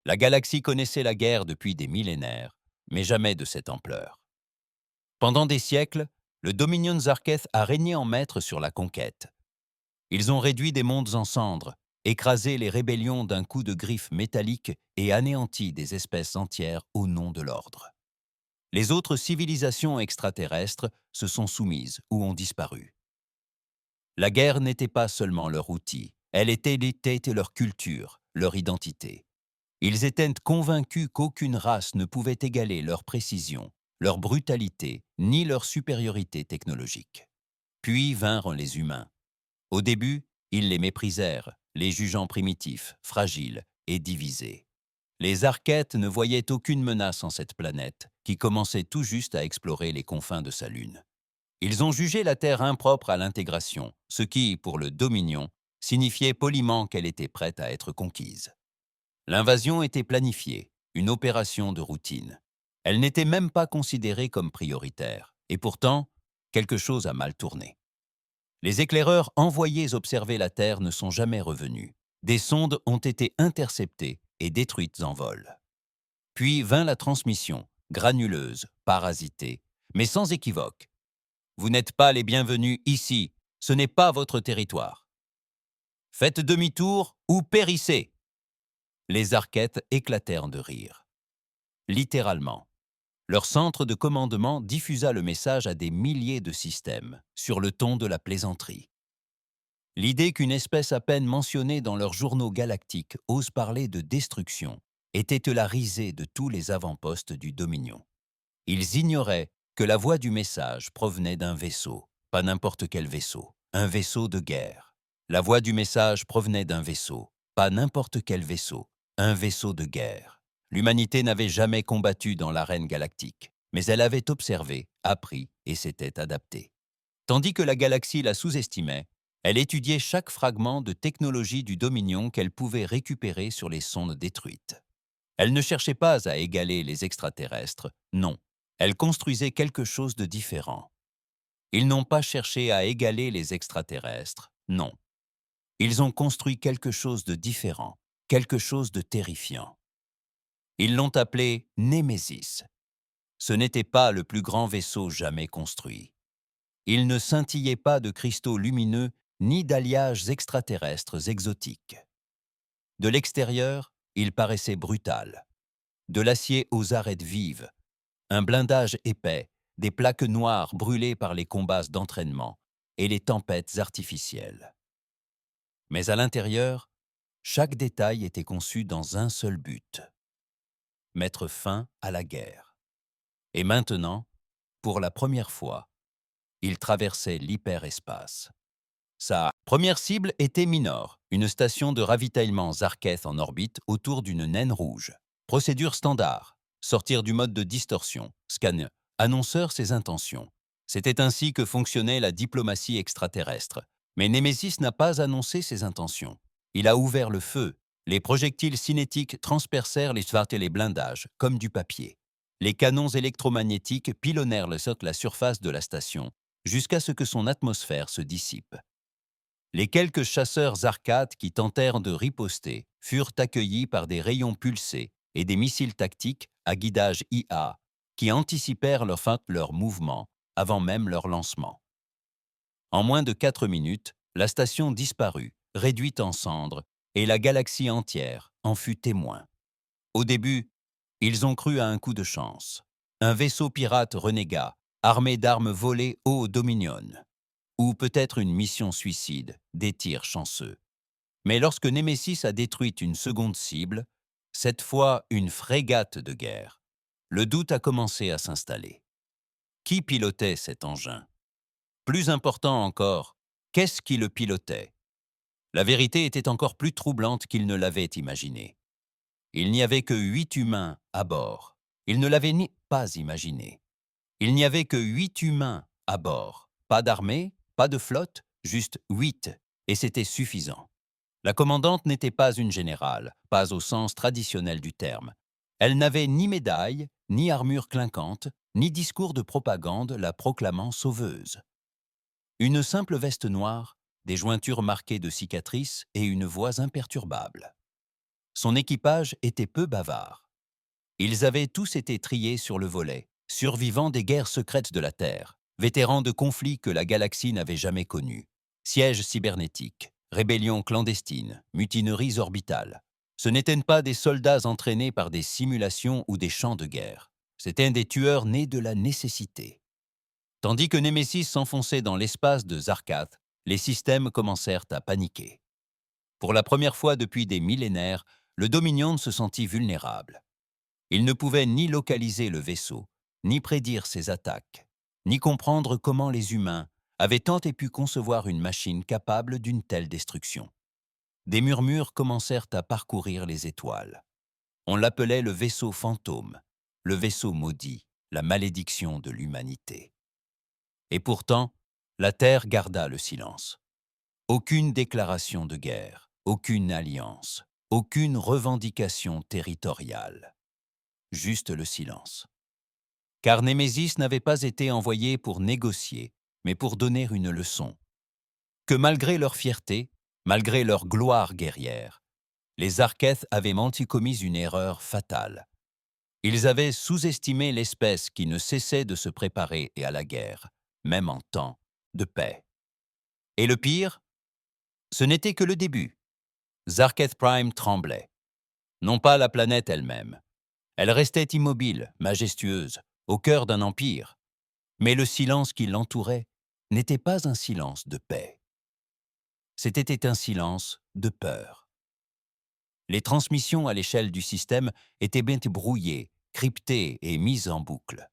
La galaxie connaissait la guerre depuis des millénaires, mais jamais de cette ampleur. Pendant des siècles, le Dominion Zarketh a régné en maître sur la conquête. Ils ont réduit des mondes en cendres, écrasé les rébellions d'un coup de griffe métallique et anéanti des espèces entières au nom de l'ordre. Les autres civilisations extraterrestres se sont soumises ou ont disparu. La guerre n'était pas seulement leur outil, elle était leur culture, leur identité. Ils étaient convaincus qu'aucune race ne pouvait égaler leur précision, leur brutalité, ni leur supériorité technologique. Puis vinrent les humains. Au début, ils les méprisèrent, les jugeant primitifs, fragiles et divisés. Les Arquettes ne voyaient aucune menace en cette planète, qui commençait tout juste à explorer les confins de sa lune. Ils ont jugé la Terre impropre à l'intégration, ce qui, pour le Dominion, signifiait poliment qu'elle était prête à être conquise. L'invasion était planifiée, une opération de routine. Elle n'était même pas considérée comme prioritaire, et pourtant, quelque chose a mal tourné. Les éclaireurs envoyés observer la Terre ne sont jamais revenus. Des sondes ont été interceptées et détruites en vol. Puis vint la transmission, granuleuse, parasitée, mais sans équivoque. Vous n'êtes pas les bienvenus ici, ce n'est pas votre territoire. Faites demi-tour ou périssez. Les Arquettes éclatèrent de rire. Littéralement. Leur centre de commandement diffusa le message à des milliers de systèmes, sur le ton de la plaisanterie. L'idée qu'une espèce à peine mentionnée dans leurs journaux galactiques ose parler de destruction était la risée de tous les avant-postes du Dominion. Ils ignoraient que la voix du message provenait d'un vaisseau, pas n'importe quel vaisseau, un vaisseau de guerre. La voix du message provenait d'un vaisseau, pas n'importe quel vaisseau, un vaisseau de guerre. L'humanité n'avait jamais combattu dans l'arène galactique, mais elle avait observé, appris et s'était adaptée. Tandis que la galaxie la sous-estimait, elle étudiait chaque fragment de technologie du Dominion qu'elle pouvait récupérer sur les sondes détruites. Elle ne cherchait pas à égaler les extraterrestres, non. Elle construisait quelque chose de différent. Ils n'ont pas cherché à égaler les extraterrestres, non. Ils ont construit quelque chose de différent, quelque chose de terrifiant. Ils l'ont appelé Némésis. Ce n'était pas le plus grand vaisseau jamais construit. Il ne scintillait pas de cristaux lumineux ni d'alliages extraterrestres exotiques. De l'extérieur, il paraissait brutal. De l'acier aux arêtes vives, un blindage épais, des plaques noires brûlées par les combats d'entraînement et les tempêtes artificielles. Mais à l'intérieur, chaque détail était conçu dans un seul but: mettre fin à la guerre. Et maintenant, pour la première fois, il traversait l'hyperespace. Sa première cible était Minor, une station de ravitaillement Zarketh en orbite autour d'une naine rouge. Procédure standard: sortir du mode de distorsion, scanner, annonceur ses intentions. C'était ainsi que fonctionnait la diplomatie extraterrestre. Mais Némésis n'a pas annoncé ses intentions. Il a ouvert le feu. Les projectiles cinétiques transpercèrent les blindages, comme du papier. Les canons électromagnétiques pilonnèrent la surface de la station, jusqu'à ce que son atmosphère se dissipe. Les quelques chasseurs arcades qui tentèrent de riposter furent accueillis par des rayons pulsés et des missiles tactiques à guidage IA qui anticipèrent leur mouvement avant même leur lancement. En moins de 4 minutes, la station disparut, réduite en cendres, et la galaxie entière en fut témoin. Au début, ils ont cru à un coup de chance. Un vaisseau pirate renégat, armé d'armes volées au Dominion. Ou peut-être une mission suicide, des tirs chanceux. Mais lorsque Némésis a détruit une seconde cible, cette fois une frégate de guerre, le doute a commencé à s'installer. Qui pilotait cet engin? Plus important encore, qu'est-ce qui le pilotait? La vérité était encore plus troublante qu'il ne l'avait imaginé. Il n'y avait que 8 humains à bord. Il ne l'avait ni pas imaginé. Il n'y avait que 8 humains à bord. Pas d'armée, pas de flotte, juste 8, et c'était suffisant. La commandante n'était pas une générale, pas au sens traditionnel du terme. Elle n'avait ni médaille, ni armure clinquante, ni discours de propagande la proclamant sauveuse. Une simple veste noire, des jointures marquées de cicatrices et une voix imperturbable. son équipage était peu bavard. Ils avaient tous été triés sur le volet, survivants des guerres secrètes de la Terre, vétérans de conflits que la galaxie n'avait jamais connus. Sièges cybernétiques, rébellions clandestines, mutineries orbitales. Ce n'étaient pas des soldats entraînés par des simulations ou des champs de guerre. C'étaient des tueurs nés de la nécessité. Tandis que Némésis s'enfonçait dans l'espace de Zarkath, les systèmes commencèrent à paniquer. Pour la première fois depuis des millénaires, le Dominion se sentit vulnérable. Il ne pouvait ni localiser le vaisseau, ni prédire ses attaques, ni comprendre comment les humains avaient tant et pu concevoir une machine capable d'une telle destruction. Des murmures commencèrent à parcourir les étoiles. On l'appelait le vaisseau fantôme, le vaisseau maudit, la malédiction de l'humanité. Et pourtant, la Terre garda le silence. Aucune déclaration de guerre, aucune alliance, aucune revendication territoriale. Juste le silence. Car Némésis n'avait pas été envoyé pour négocier, mais pour donner une leçon. Que malgré leur fierté, malgré leur gloire guerrière, les Zarketh avaient commis une erreur fatale. Ils avaient sous-estimé l'espèce qui ne cessait de se préparer à la guerre, même en temps de paix. Et le pire, ce n'était que le début. Zarketh Prime tremblait. Non pas la planète elle-même. Elle restait immobile, majestueuse, au cœur d'un empire. Mais le silence qui l'entourait n'était pas un silence de paix. C'était un silence de peur. Les transmissions à l'échelle du système étaient bien brouillées, cryptées et mises en boucle.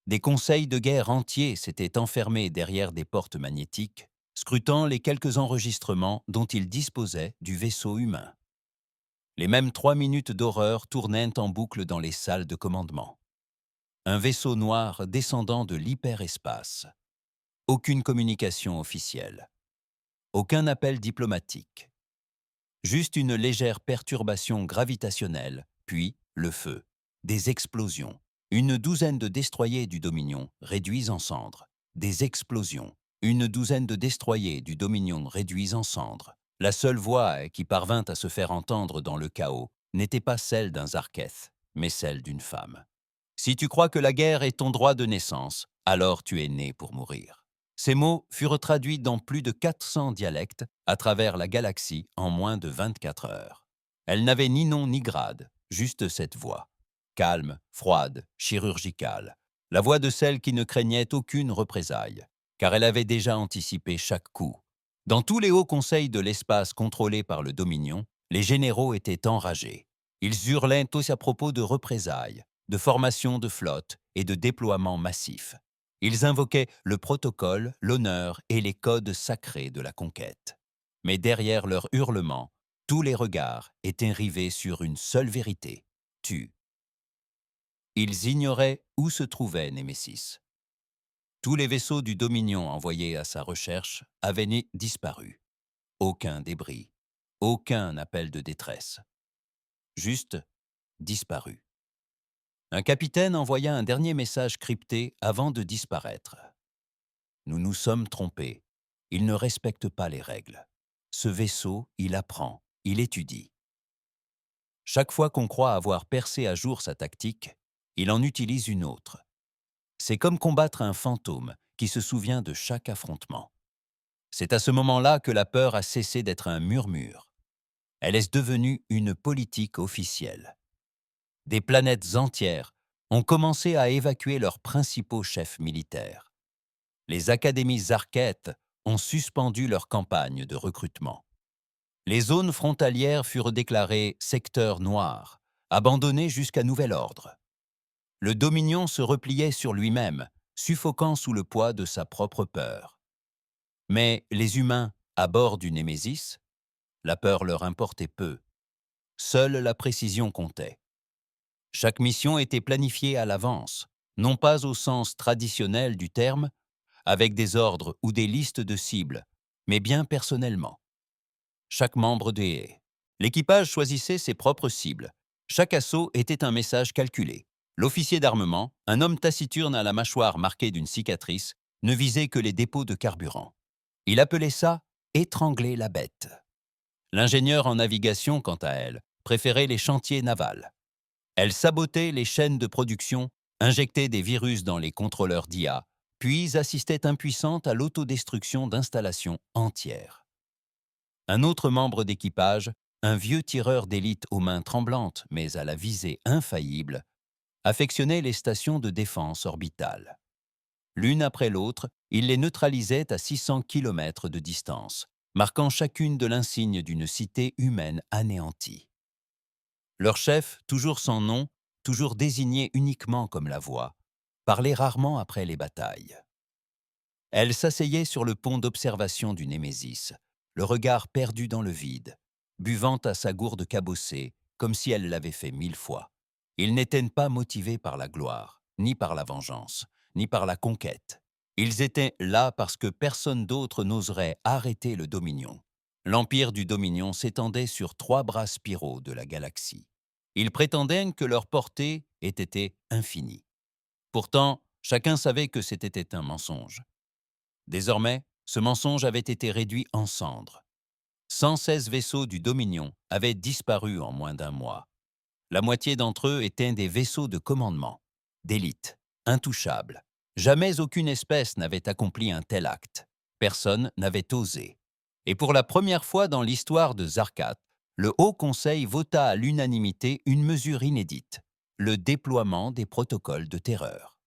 Des conseils de guerre entiers s'étaient enfermés derrière des portes magnétiques, scrutant les quelques enregistrements dont ils disposaient du vaisseau humain. Les mêmes 3 minutes d'horreur tournaient en boucle dans les salles de commandement. Un vaisseau noir descendant de l'hyperespace. Aucune communication officielle. Aucun appel diplomatique. Juste une légère perturbation gravitationnelle, puis le feu. Des explosions. Une douzaine de destroyers du Dominion réduits en cendres. Des explosions. Une douzaine de destroyers du Dominion réduits en cendres. La seule voix qui parvint à se faire entendre dans le chaos n'était pas celle d'un Zarketh, mais celle d'une femme. Si tu crois que la guerre est ton droit de naissance, alors tu es né pour mourir. Ces mots furent traduits dans plus de 400 dialectes à travers la galaxie en moins de 24 heures. Elle n'avait ni nom ni grade, juste cette voix. Calme, froide, chirurgicale. La voix de celle qui ne craignait aucune représaille, car elle avait déjà anticipé chaque coup. Dans tous les hauts conseils de l'espace contrôlés par le Dominion, les généraux étaient enragés. Ils hurlaient aussi à propos de représailles, de formation de flotte et de déploiement massif. Ils invoquaient le protocole, l'honneur et les codes sacrés de la conquête. Mais derrière leurs hurlements, tous les regards étaient rivés sur une seule vérité, tue. Ils ignoraient où se trouvait Némésis. Tous les vaisseaux du Dominion envoyés à sa recherche avaient disparu. Aucun débris, aucun appel de détresse. Juste disparu. Un capitaine envoya un dernier message crypté avant de disparaître. Nous nous sommes trompés. Il ne respecte pas les règles. Ce vaisseau, il apprend, il étudie. Chaque fois qu'on croit avoir percé à jour sa tactique, il en utilise une autre. C'est comme combattre un fantôme qui se souvient de chaque affrontement. C'est à ce moment-là que la peur a cessé d'être un murmure. Elle est devenue une politique officielle. Des planètes entières ont commencé à évacuer leurs principaux chefs militaires. Les académies Zarketh ont suspendu leur campagne de recrutement. Les zones frontalières furent déclarées secteurs noirs, abandonnées jusqu'à nouvel ordre. Le Dominion se repliait sur lui-même, suffoquant sous le poids de sa propre peur. Mais les humains, à bord du Némésis, la peur leur importait peu. Seule la précision comptait. Chaque mission était planifiée à l'avance, non pas au sens traditionnel du terme, avec des ordres ou des listes de cibles, mais bien personnellement. Chaque membre des l'équipage choisissait ses propres cibles. Chaque assaut était un message calculé. L'officier d'armement, un homme taciturne à la mâchoire marquée d'une cicatrice, ne visait que les dépôts de carburant. Il appelait ça « étrangler la bête ». L'ingénieur en navigation, quant à elle, préférait les chantiers navals. Elle sabotait les chaînes de production, injectait des virus dans les contrôleurs d'IA, puis assistait impuissante à l'autodestruction d'installations entières. Un autre membre d'équipage, un vieux tireur d'élite aux mains tremblantes mais à la visée infaillible, affectionnait les stations de défense orbitale. L'une après l'autre, il les neutralisait à 600 km de distance, marquant chacune de l'insigne d'une cité humaine anéantie. Leur chef, toujours sans nom, toujours désigné uniquement comme la voix, parlait rarement après les batailles. Elle s'asseyait sur le pont d'observation du Némésis, le regard perdu dans le vide, buvant à sa gourde cabossée, comme si elle l'avait fait 1000 fois. Ils n'étaient pas motivés par la gloire, ni par la vengeance, ni par la conquête. Ils étaient là parce que personne d'autre n'oserait arrêter le Dominion. L'empire du Dominion s'étendait sur 3 bras spiraux de la galaxie. Ils prétendaient que leur portée ait été infinie. Pourtant, chacun savait que c'était un mensonge. Désormais, ce mensonge avait été réduit en cendres. 116 vaisseaux du Dominion avaient disparu en moins d'un mois. La moitié d'entre eux étaient des vaisseaux de commandement, d'élite, intouchables. Jamais aucune espèce n'avait accompli un tel acte. Personne n'avait osé. Et pour la première fois dans l'histoire de Zarkat, le Haut Conseil vota à l'unanimité une mesure inédite, le déploiement des protocoles de terreur.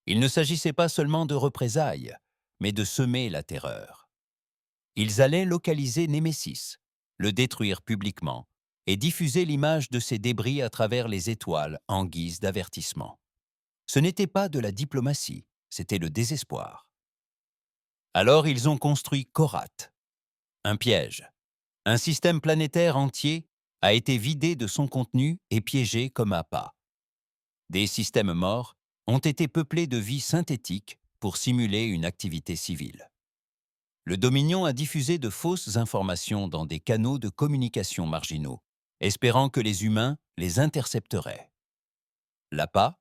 Il ne s'agissait pas seulement de représailles, mais de semer la terreur. Ils allaient localiser Némésis, le détruire publiquement, et diffuser l'image de ses débris à travers les étoiles en guise d'avertissement. Ce n'était pas de la diplomatie, c'était le désespoir. Alors ils ont construit Korat, un piège. Un système planétaire entier a été vidé de son contenu et piégé comme appât. Des systèmes morts ont été peuplés de vie synthétique pour simuler une activité civile. Le Dominion a diffusé de fausses informations dans des canaux de communication marginaux, espérant que les humains les intercepteraient. L'appât,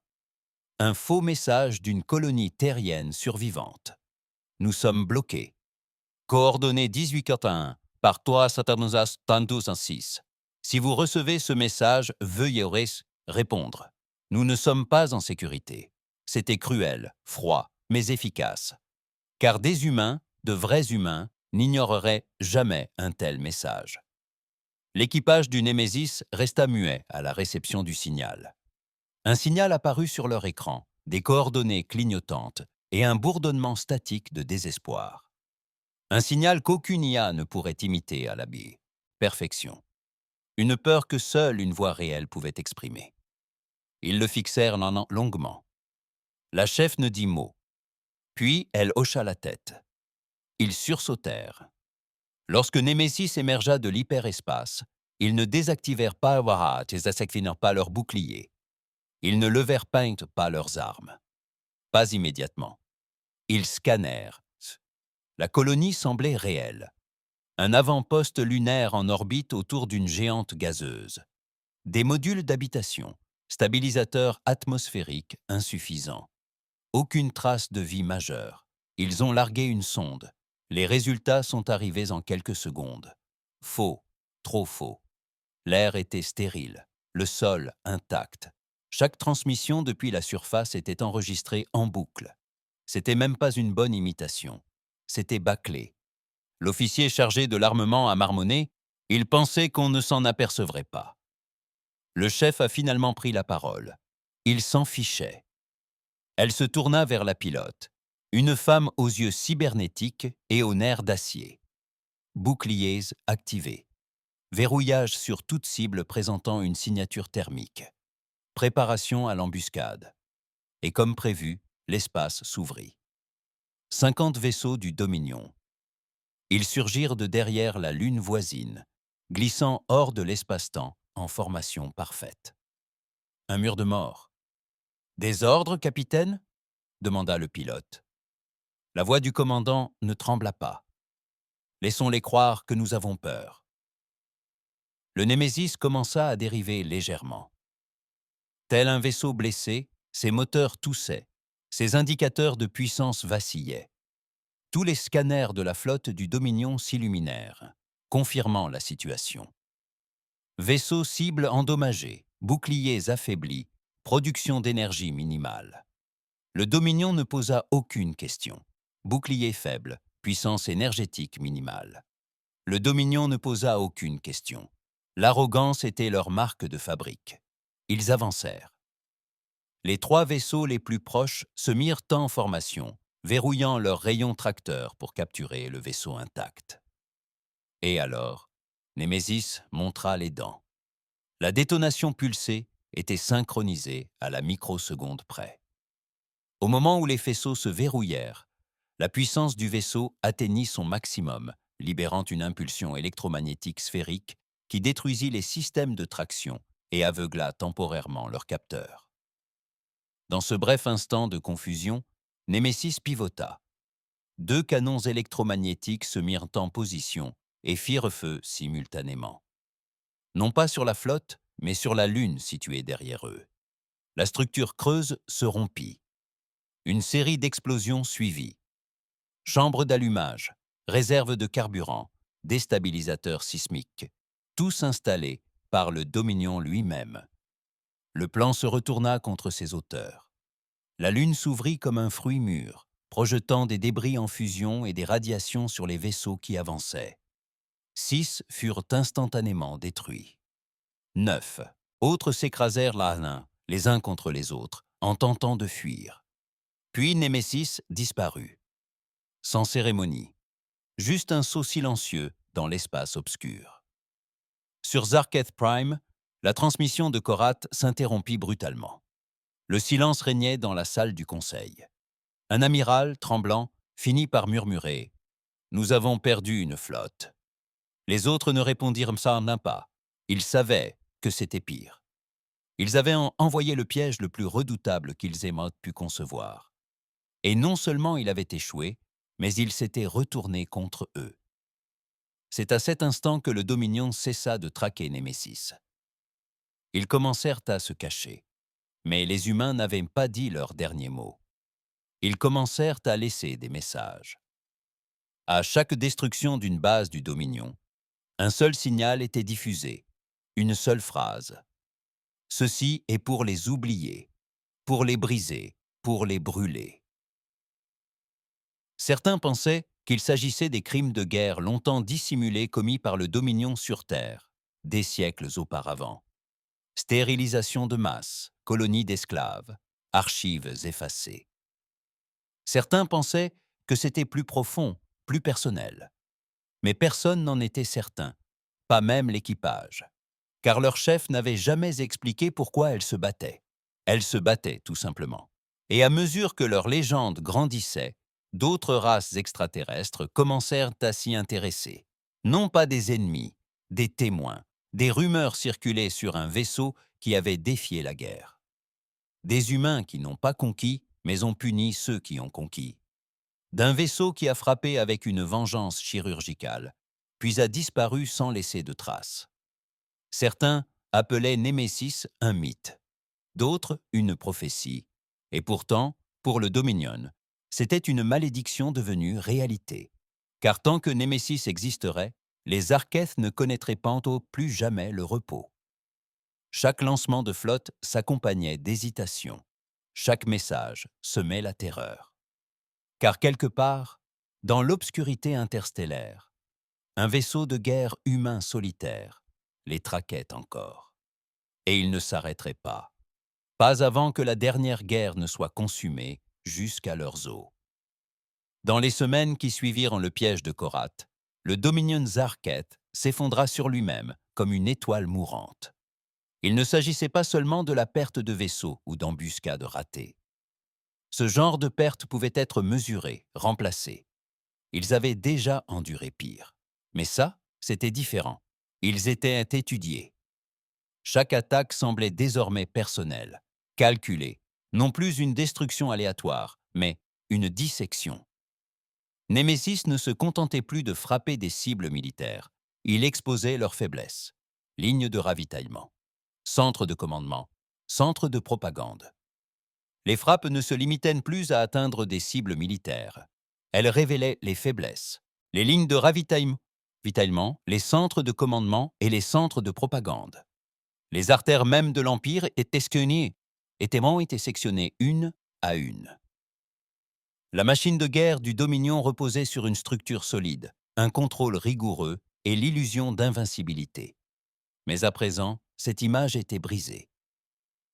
un faux message d'une colonie terrienne survivante. Nous sommes bloqués. Coordonnées 1841 par toi Saturnusas Tantus 6. Si vous recevez ce message, veuillez répondre. Nous ne sommes pas en sécurité. C'était cruel, froid, mais efficace. Car des humains, de vrais humains, n'ignoreraient jamais un tel message. L'équipage du Némésis resta muet à la réception du signal. Un signal apparut sur leur écran, des coordonnées clignotantes et un bourdonnement statique de désespoir. Un signal qu'aucune IA ne pourrait imiter à l'habit. Perfection. Une peur que seule une voix réelle pouvait exprimer. Ils le fixèrent longuement. La chef ne dit mot. Puis elle hocha la tête. Ils sursautèrent. Lorsque Némésis émergea de l'hyperespace, ils ne désactivèrent pas pas leurs boucliers. Ils ne levèrent pas leurs armes. Pas immédiatement. Ils scannèrent. La colonie semblait réelle. Un avant-poste lunaire en orbite autour d'une géante gazeuse. Des modules d'habitation, stabilisateurs atmosphériques insuffisants. Aucune trace de vie majeure. Ils ont largué une sonde. Les résultats sont arrivés en quelques secondes. Faux, trop faux. L'air était stérile, le sol intact. Chaque transmission depuis la surface était enregistrée en boucle. C'était même pas une bonne imitation. C'était bâclé. L'officier chargé de l'armement a marmonné, il pensait qu'on ne s'en apercevrait pas. Le chef a finalement pris la parole. Il s'en fichait. Elle se tourna vers la pilote, une femme aux yeux cybernétiques et aux nerfs d'acier. Boucliers activés. Verrouillage sur toute cible présentant une signature thermique. Préparation à l'embuscade. Et comme prévu, l'espace s'ouvrit. 50 vaisseaux du Dominion. Ils surgirent de derrière la lune voisine, glissant hors de l'espace-temps en formation parfaite. Un mur de mort. « Des ordres, capitaine ?» demanda le pilote. La voix du commandant ne trembla pas. « Laissons-les croire que nous avons peur. » Le Némésis commença à dériver légèrement. Tel un vaisseau blessé, ses moteurs toussaient, ses indicateurs de puissance vacillaient. Tous les scanners de la flotte du Dominion s'illuminèrent, confirmant la situation. Vaisseaux cibles endommagés, boucliers affaiblis, production d'énergie minimale. Le Dominion ne posa aucune question. Bouclier faible, puissance énergétique minimale. Le Dominion ne posa aucune question. L'arrogance était leur marque de fabrique. Ils avancèrent. Les 3 vaisseaux les plus proches se mirent en formation, verrouillant leurs rayons tracteurs pour capturer le vaisseau intact. Et alors, Némésis montra les dents. La détonation pulsée était synchronisée à la microseconde près. Au moment où les faisceaux se verrouillèrent, la puissance du vaisseau atteignit son maximum, libérant une impulsion électromagnétique sphérique qui détruisit les systèmes de traction et aveugla temporairement leurs capteurs. Dans ce bref instant de confusion, Némésis pivota. 2 canons électromagnétiques se mirent en position et firent feu simultanément. Non pas sur la flotte, mais sur la Lune située derrière eux. La structure creuse se rompit. Une série d'explosions suivit. Chambre d'allumage, réserve de carburant, déstabilisateur sismique, tous installés par le Dominion lui-même. Le plan se retourna contre ses auteurs. La Lune s'ouvrit comme un fruit mûr, projetant des débris en fusion et des radiations sur les vaisseaux qui avançaient. 6 furent instantanément détruits. 9 autres s'écrasèrent l'un, les uns contre les autres, en tentant de fuir. Puis Némésis disparut. Sans cérémonie, juste un saut silencieux dans l'espace obscur. Sur Zarketh Prime, la transmission de Korath s'interrompit brutalement. Le silence régnait dans la salle du conseil. Un amiral, tremblant, finit par murmurer « Nous avons perdu une flotte ». Les autres ne répondirent ça d'un pas. Ils savaient que c'était pire. Ils avaient envoyé le piège le plus redoutable qu'ils aient pu concevoir. Et non seulement il avait échoué, mais il s'était retourné contre eux. C'est à cet instant que le Dominion cessa de traquer Némésis. Ils commencèrent à se cacher. Mais les humains n'avaient pas dit leur dernier mot. Ils commencèrent à laisser des messages. À chaque destruction d'une base du Dominion, un seul signal était diffusé, une seule phrase. Ceci est pour les oublier, pour les briser, pour les brûler. Certains pensaient qu'il s'agissait des crimes de guerre longtemps dissimulés commis par le Dominion sur Terre, des siècles auparavant. Stérilisation de masse, colonies d'esclaves, archives effacées. Certains pensaient que c'était plus profond, plus personnel. Mais personne n'en était certain, pas même l'équipage, car leur chef n'avait jamais expliqué pourquoi elle se battait. Elle se battait, tout simplement. Et à mesure que leur légende grandissait, d'autres races extraterrestres commencèrent à s'y intéresser. Non pas des ennemis, des témoins, des rumeurs circulaient sur un vaisseau qui avait défié la guerre. Des humains qui n'ont pas conquis, mais ont puni ceux qui ont conquis. D'un vaisseau qui a frappé avec une vengeance chirurgicale, puis a disparu sans laisser de traces. Certains appelaient Némésis un mythe, d'autres une prophétie. Et pourtant, pour le Dominion, c'était une malédiction devenue réalité. Car tant que Némésis existerait, les Zarketh ne connaîtraient plus jamais le repos. Chaque lancement de flotte s'accompagnait d'hésitation. Chaque message semait la terreur. Car quelque part, dans l'obscurité interstellaire, un vaisseau de guerre humain solitaire les traquait encore. Et il ne s'arrêterait pas avant que la dernière guerre ne soit consumée jusqu'à leurs os. Dans les semaines qui suivirent le piège de Korath, le Dominion Zarketh s'effondra sur lui-même comme une étoile mourante. Il ne s'agissait pas seulement de la perte de vaisseaux ou d'embuscades ratées. Ce genre de perte pouvait être mesuré, remplacé. Ils avaient déjà enduré pire. Mais ça, c'était différent. Ils étaient étudiés. Chaque attaque semblait désormais personnelle, calculée, non plus une destruction aléatoire, mais une dissection. Némésis ne se contentait plus de frapper des cibles militaires. Il exposait leurs faiblesses. Ligne de ravitaillement, centre de commandement, centre de propagande. Les frappes ne se limitaient plus à atteindre des cibles militaires. Elles révélaient les faiblesses, les lignes de ravitaillement, ravitaillement, les centres de commandement et les centres de propagande. Les artères mêmes de l'Empire étaient sectionnées une à une. La machine de guerre du Dominion reposait sur une structure solide, un contrôle rigoureux et l'illusion d'invincibilité. Mais à présent, cette image était brisée.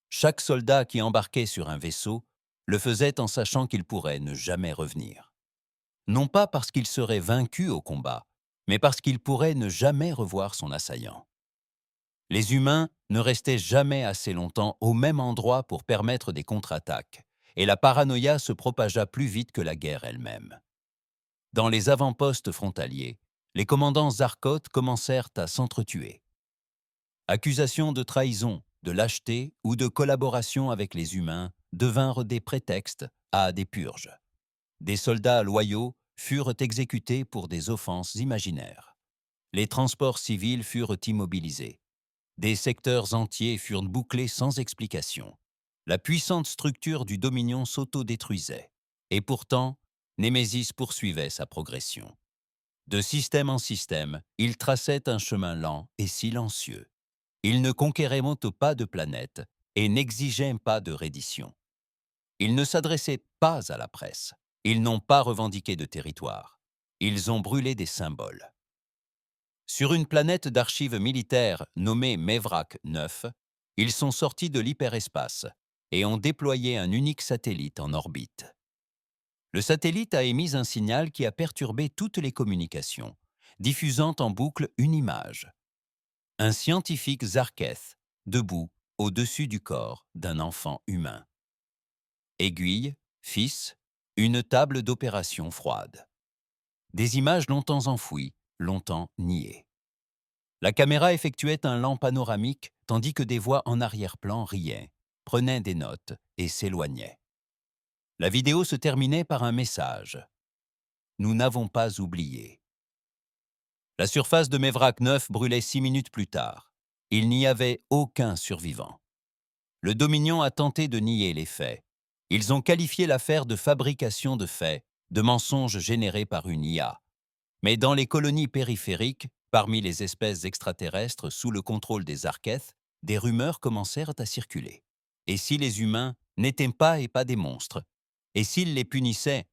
Chaque soldat qui embarquait sur un vaisseau le faisait en sachant qu'il pourrait ne jamais revenir. Non pas parce qu'il serait vaincu au combat, mais parce qu'il pourrait ne jamais revoir son assaillant. Les humains ne restaient jamais assez longtemps au même endroit pour permettre des contre-attaques, et la paranoïa se propagea plus vite que la guerre elle-même. Dans les avant-postes frontaliers, les commandants Zarkot commencèrent à s'entretuer. Accusations de trahison, de lâcheté ou de collaboration avec les humains devinrent des prétextes à des purges. Des soldats loyaux furent exécutés pour des offenses imaginaires. Les transports civils furent immobilisés. Des secteurs entiers furent bouclés sans explication. La puissante structure du Dominion s'autodétruisait. Et pourtant, Némésis poursuivait sa progression. De système en système, il traçait un chemin lent et silencieux. Il ne conquérait pas de planète et n'exigeait pas de reddition. Ils ne s'adressaient pas à la presse. Ils n'ont pas revendiqué de territoire. Ils ont brûlé des symboles. Sur une planète d'archives militaires nommée Mevrak 9, ils sont sortis de l'hyperespace et ont déployé un unique satellite en orbite. Le satellite a émis un signal qui a perturbé toutes les communications, diffusant en boucle une image. Un scientifique Zarketh, debout au-dessus du corps d'un enfant humain. Aiguille, fils, une table d'opération froide. Des images longtemps enfouies, longtemps niées. La caméra effectuait un lent panoramique tandis que des voix en arrière-plan riaient, prenaient des notes et s'éloignaient. La vidéo se terminait par un message. « Nous n'avons pas oublié ». La surface de Mevrak 9 brûlait 6 minutes plus tard. Il n'y avait aucun survivant. Le Dominion a tenté de nier les faits. Ils ont qualifié l'affaire de fabrication de faits, de mensonges générés par une IA. Mais dans les colonies périphériques, parmi les espèces extraterrestres sous le contrôle des Zarketh, des rumeurs commencèrent à circuler. Et si les humains n'étaient pas des monstres? Et s'ils les punissaient?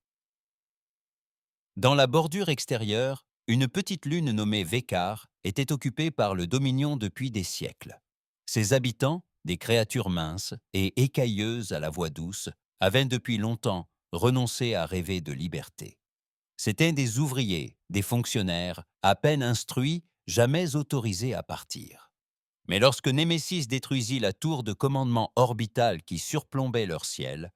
Dans la bordure extérieure, une petite lune nommée Vekar était occupée par le Dominion depuis des siècles. Ses habitants, des créatures minces et écailleuses à la voix douce, avaient depuis longtemps renoncé à rêver de liberté. C'étaient des ouvriers, des fonctionnaires, à peine instruits, jamais autorisés à partir. Mais lorsque Némésis détruisit la tour de commandement orbital qui surplombait leur ciel,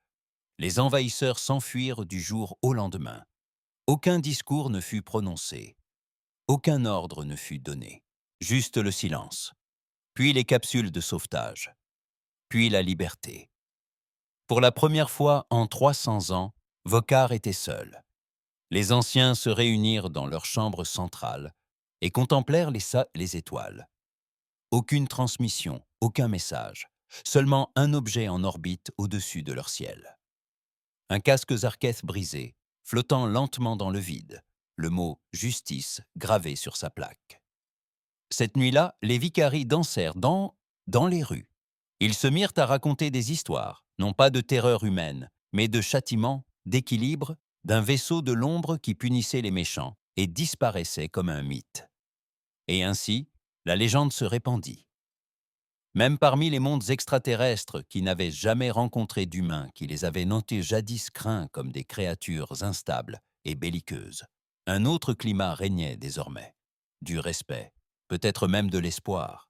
les envahisseurs s'enfuirent du jour au lendemain. Aucun discours ne fut prononcé. Aucun ordre ne fut donné. Juste le silence. Puis les capsules de sauvetage. Puis la liberté. Pour la première fois en 300 ans, Vokar était seul. Les anciens se réunirent dans leur chambre centrale et contemplèrent les étoiles. Aucune transmission, aucun message, seulement un objet en orbite au-dessus de leur ciel. Un casque Zarketh brisé, flottant lentement dans le vide, le mot « justice » gravé sur sa plaque. Cette nuit-là, les Vicaris dansèrent dans les rues. Ils se mirent à raconter des histoires, non pas de terreur humaine, mais de châtiment, d'équilibre, d'un vaisseau de l'ombre qui punissait les méchants et disparaissait comme un mythe. Et ainsi, la légende se répandit. Même parmi les mondes extraterrestres qui n'avaient jamais rencontré d'humains qui les avaient notés jadis craints comme des créatures instables et belliqueuses, un autre climat régnait désormais. Du respect, peut-être même de l'espoir.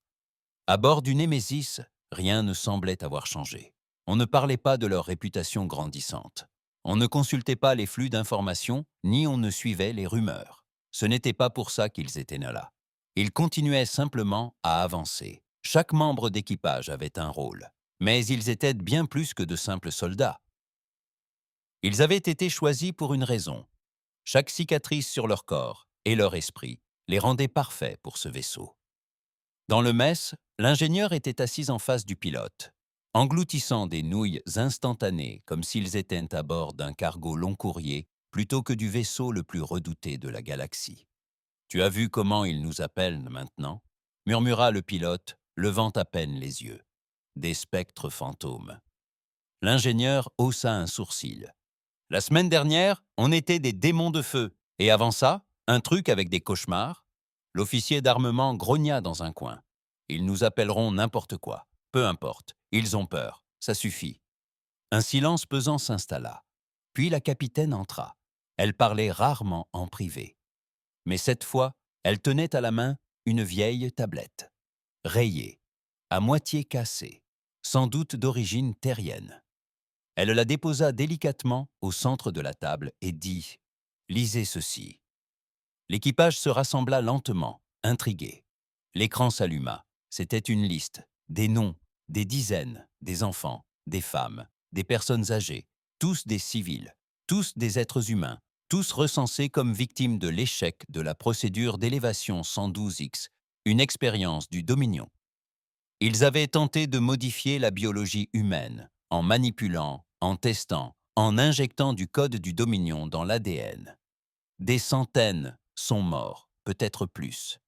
À bord du Némésis, rien ne semblait avoir changé. On ne parlait pas de leur réputation grandissante. On ne consultait pas les flux d'informations, ni on ne suivait les rumeurs. Ce n'était pas pour ça qu'ils étaient là. Ils continuaient simplement à avancer. Chaque membre d'équipage avait un rôle, mais ils étaient bien plus que de simples soldats. Ils avaient été choisis pour une raison. Chaque cicatrice sur leur corps et leur esprit les rendait parfaits pour ce vaisseau. Dans le mess, l'ingénieur était assis en face du pilote, engloutissant des nouilles instantanées comme s'ils étaient à bord d'un cargo long courrier plutôt que du vaisseau le plus redouté de la galaxie. Tu as vu comment ils nous appellent maintenant » murmura le pilote, levant à peine les yeux. Des spectres fantômes. L'ingénieur haussa un sourcil. La semaine dernière, on était des démons de feu. Et avant ça, un truc avec des cauchemars. L'officier d'armement grogna dans un coin. Ils nous appelleront n'importe quoi. Peu importe. Ils ont peur. Ça suffit. Un silence pesant s'installa. Puis la capitaine entra. Elle parlait rarement en privé. Mais cette fois, elle tenait à la main une vieille tablette. Rayée, à moitié cassée, sans doute d'origine terrienne. Elle la déposa délicatement au centre de la table et dit « Lisez ceci ». L'équipage se rassembla lentement, intrigué. L'écran s'alluma. C'était une liste, des noms, des dizaines, des enfants, des femmes, des personnes âgées, tous des civils, tous des êtres humains, tous recensés comme victimes de l'échec de la procédure d'élévation 112X, une expérience du Dominion. Ils avaient tenté de modifier la biologie humaine, en manipulant, en testant, en injectant du code du Dominion dans l'ADN. Des centaines sont morts, peut-être plus.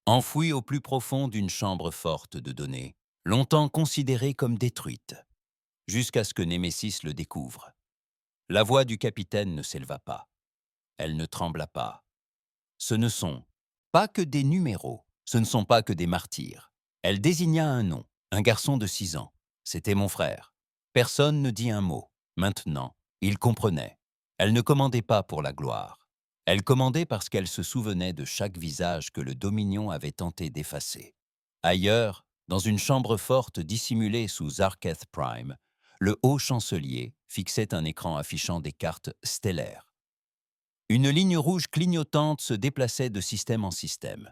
Enfouis au plus profond d'une chambre forte de données, longtemps considérée comme détruite, jusqu'à ce que Némésis le découvre. La voix du capitaine ne s'éleva pas. Elle ne trembla pas. Ce ne sont pas que des numéros, ce ne sont pas que des martyrs. Elle désigna un nom, un garçon de 6 ans. C'était mon frère. Personne ne dit un mot. Maintenant, il comprenait. Elle ne commandait pas pour la gloire. Elle commandait parce qu'elle se souvenait de chaque visage que le Dominion avait tenté d'effacer. Ailleurs, dans une chambre forte dissimulée sous Zarketh Prime, le haut chancelier fixait un écran affichant des cartes stellaires. Une ligne rouge clignotante se déplaçait de système en système.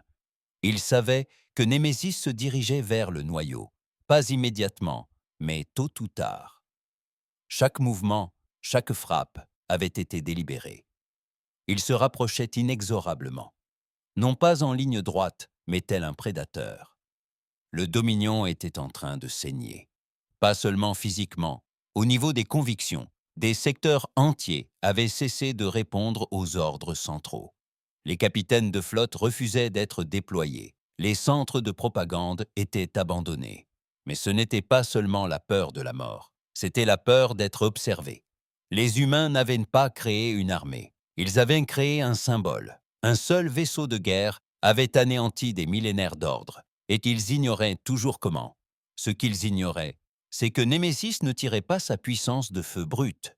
Il savait que Némésis se dirigeait vers le noyau, pas immédiatement, mais tôt ou tard. Chaque mouvement, chaque frappe avait été délibéré. Il se rapprochait inexorablement, non pas en ligne droite, mais tel un prédateur. Le Dominion était en train de saigner, pas seulement physiquement, au niveau des convictions. Des secteurs entiers avaient cessé de répondre aux ordres centraux. Les capitaines de flotte refusaient d'être déployés. Les centres de propagande étaient abandonnés. Mais ce n'était pas seulement la peur de la mort, c'était la peur d'être observés. Les humains n'avaient pas créé une armée. Ils avaient créé un symbole. Un seul vaisseau de guerre avait anéanti des millénaires d'ordre, et ils ignoraient toujours comment. Ce qu'ils ignoraient, c'est que Némésis ne tirait pas sa puissance de feu brut.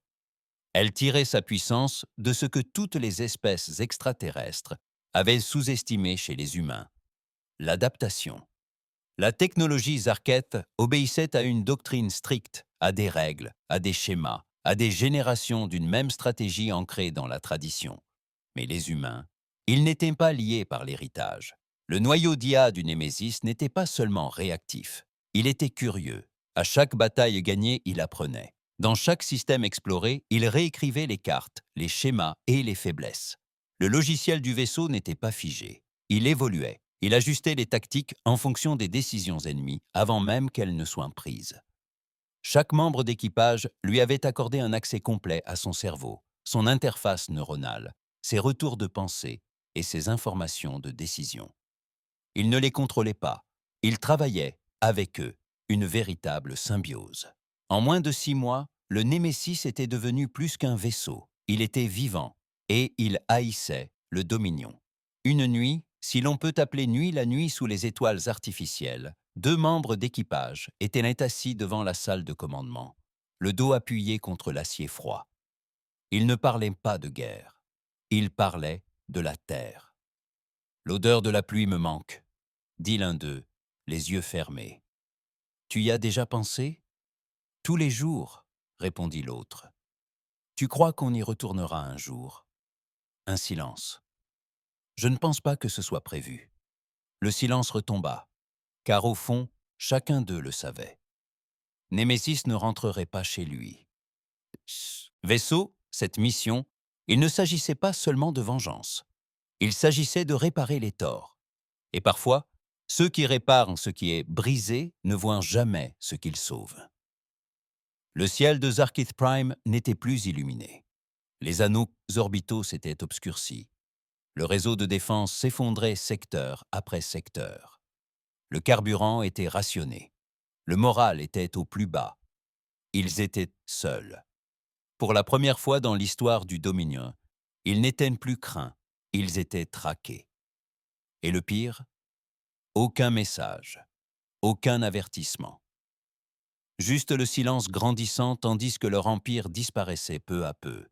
Elle tirait sa puissance de ce que toutes les espèces extraterrestres avaient sous-estimé chez les humains, l'adaptation. La technologie Zarketh obéissait à une doctrine stricte, à des règles, à des schémas, à des générations d'une même stratégie ancrée dans la tradition. Mais les humains, ils n'étaient pas liés par l'héritage. Le noyau d'IA du Némésis n'était pas seulement réactif, il était curieux. À chaque bataille gagnée, il apprenait. Dans chaque système exploré, il réécrivait les cartes, les schémas et les faiblesses. Le logiciel du vaisseau n'était pas figé. Il évoluait. Il ajustait les tactiques en fonction des décisions ennemies avant même qu'elles ne soient prises. Chaque membre d'équipage lui avait accordé un accès complet à son cerveau, son interface neuronale, ses retours de pensée et ses informations de décision. Il ne les contrôlait pas. Il travaillait avec eux, une véritable symbiose. En moins de 6 mois, le Némésis était devenu plus qu'un vaisseau. Il était vivant et il haïssait le Dominion. Une nuit, si l'on peut appeler nuit la nuit sous les étoiles artificielles, 2 membres d'équipage étaient assis devant la salle de commandement, le dos appuyé contre l'acier froid. Ils ne parlaient pas de guerre. Ils parlaient de la terre. « L'odeur de la pluie me manque », dit l'un d'eux, les yeux fermés. « Tu y as déjà pensé ?»« Tous les jours, » répondit l'autre. « Tu crois qu'on y retournera un jour ?» Un silence. « Je ne pense pas que ce soit prévu. » Le silence retomba, car au fond, chacun d'eux le savait. Némésis ne rentrerait pas chez lui. Vaisseau, cette mission, il ne s'agissait pas seulement de vengeance. Il s'agissait de réparer les torts. Et parfois, ceux qui réparent ce qui est brisé ne voient jamais ce qu'ils sauvent. Le ciel de Zarkith Prime n'était plus illuminé. Les anneaux orbitaux s'étaient obscurcis. Le réseau de défense s'effondrait secteur après secteur. Le carburant était rationné. Le moral était au plus bas. Ils étaient seuls. Pour la première fois dans l'histoire du Dominion, ils n'étaient plus craints, ils étaient traqués. Et le pire, aucun message, aucun avertissement. Juste le silence grandissant tandis que leur empire disparaissait peu à peu.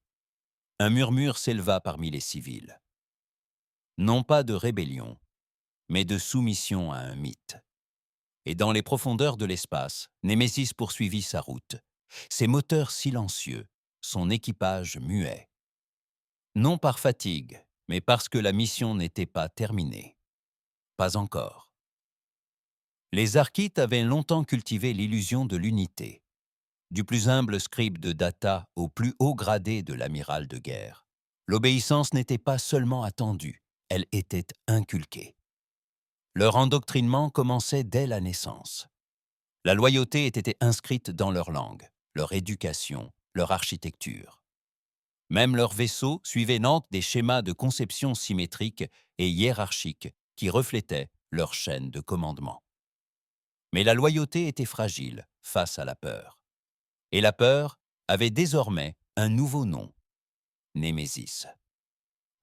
Un murmure s'éleva parmi les civils. Non pas de rébellion, mais de soumission à un mythe. Et dans les profondeurs de l'espace, Némésis poursuivit sa route, ses moteurs silencieux, son équipage muet. Non par fatigue, mais parce que la mission n'était pas terminée. Pas encore. Les Archites avaient longtemps cultivé l'illusion de l'unité, du plus humble scribe de Data au plus haut gradé de l'amiral de guerre. L'obéissance n'était pas seulement attendue, elle était inculquée. Leur endoctrinement commençait dès la naissance. La loyauté était inscrite dans leur langue, leur éducation, leur architecture. Même leurs vaisseaux suivaient Nantes des schémas de conception symétriques et hiérarchiques qui reflétaient leur chaîne de commandement. Mais la loyauté était fragile face à la peur. Et la peur avait désormais un nouveau nom, Némésis.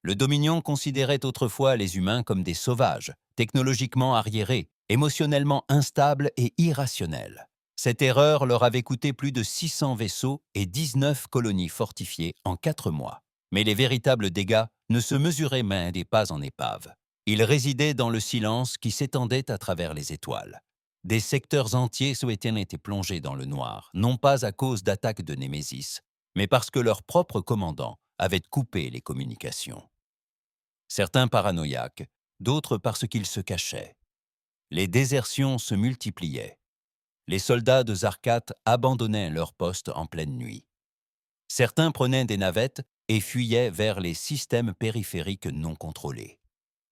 Le Dominion considérait autrefois les humains comme des sauvages, technologiquement arriérés, émotionnellement instables et irrationnels. Cette erreur leur avait coûté plus de 600 vaisseaux et 19 colonies fortifiées en 4 mois. Mais les véritables dégâts ne se mesuraient même pas en épave. Ils résidaient dans le silence qui s'étendait à travers les étoiles. Des secteurs entiers étaient plongés dans le noir, non pas à cause d'attaques de Némésis, mais parce que leurs propres commandants avaient coupé les communications. Certains paranoïaques, d'autres parce qu'ils se cachaient. Les désertions se multipliaient. Les soldats de Zarkat abandonnaient leur poste en pleine nuit. Certains prenaient des navettes et fuyaient vers les systèmes périphériques non contrôlés.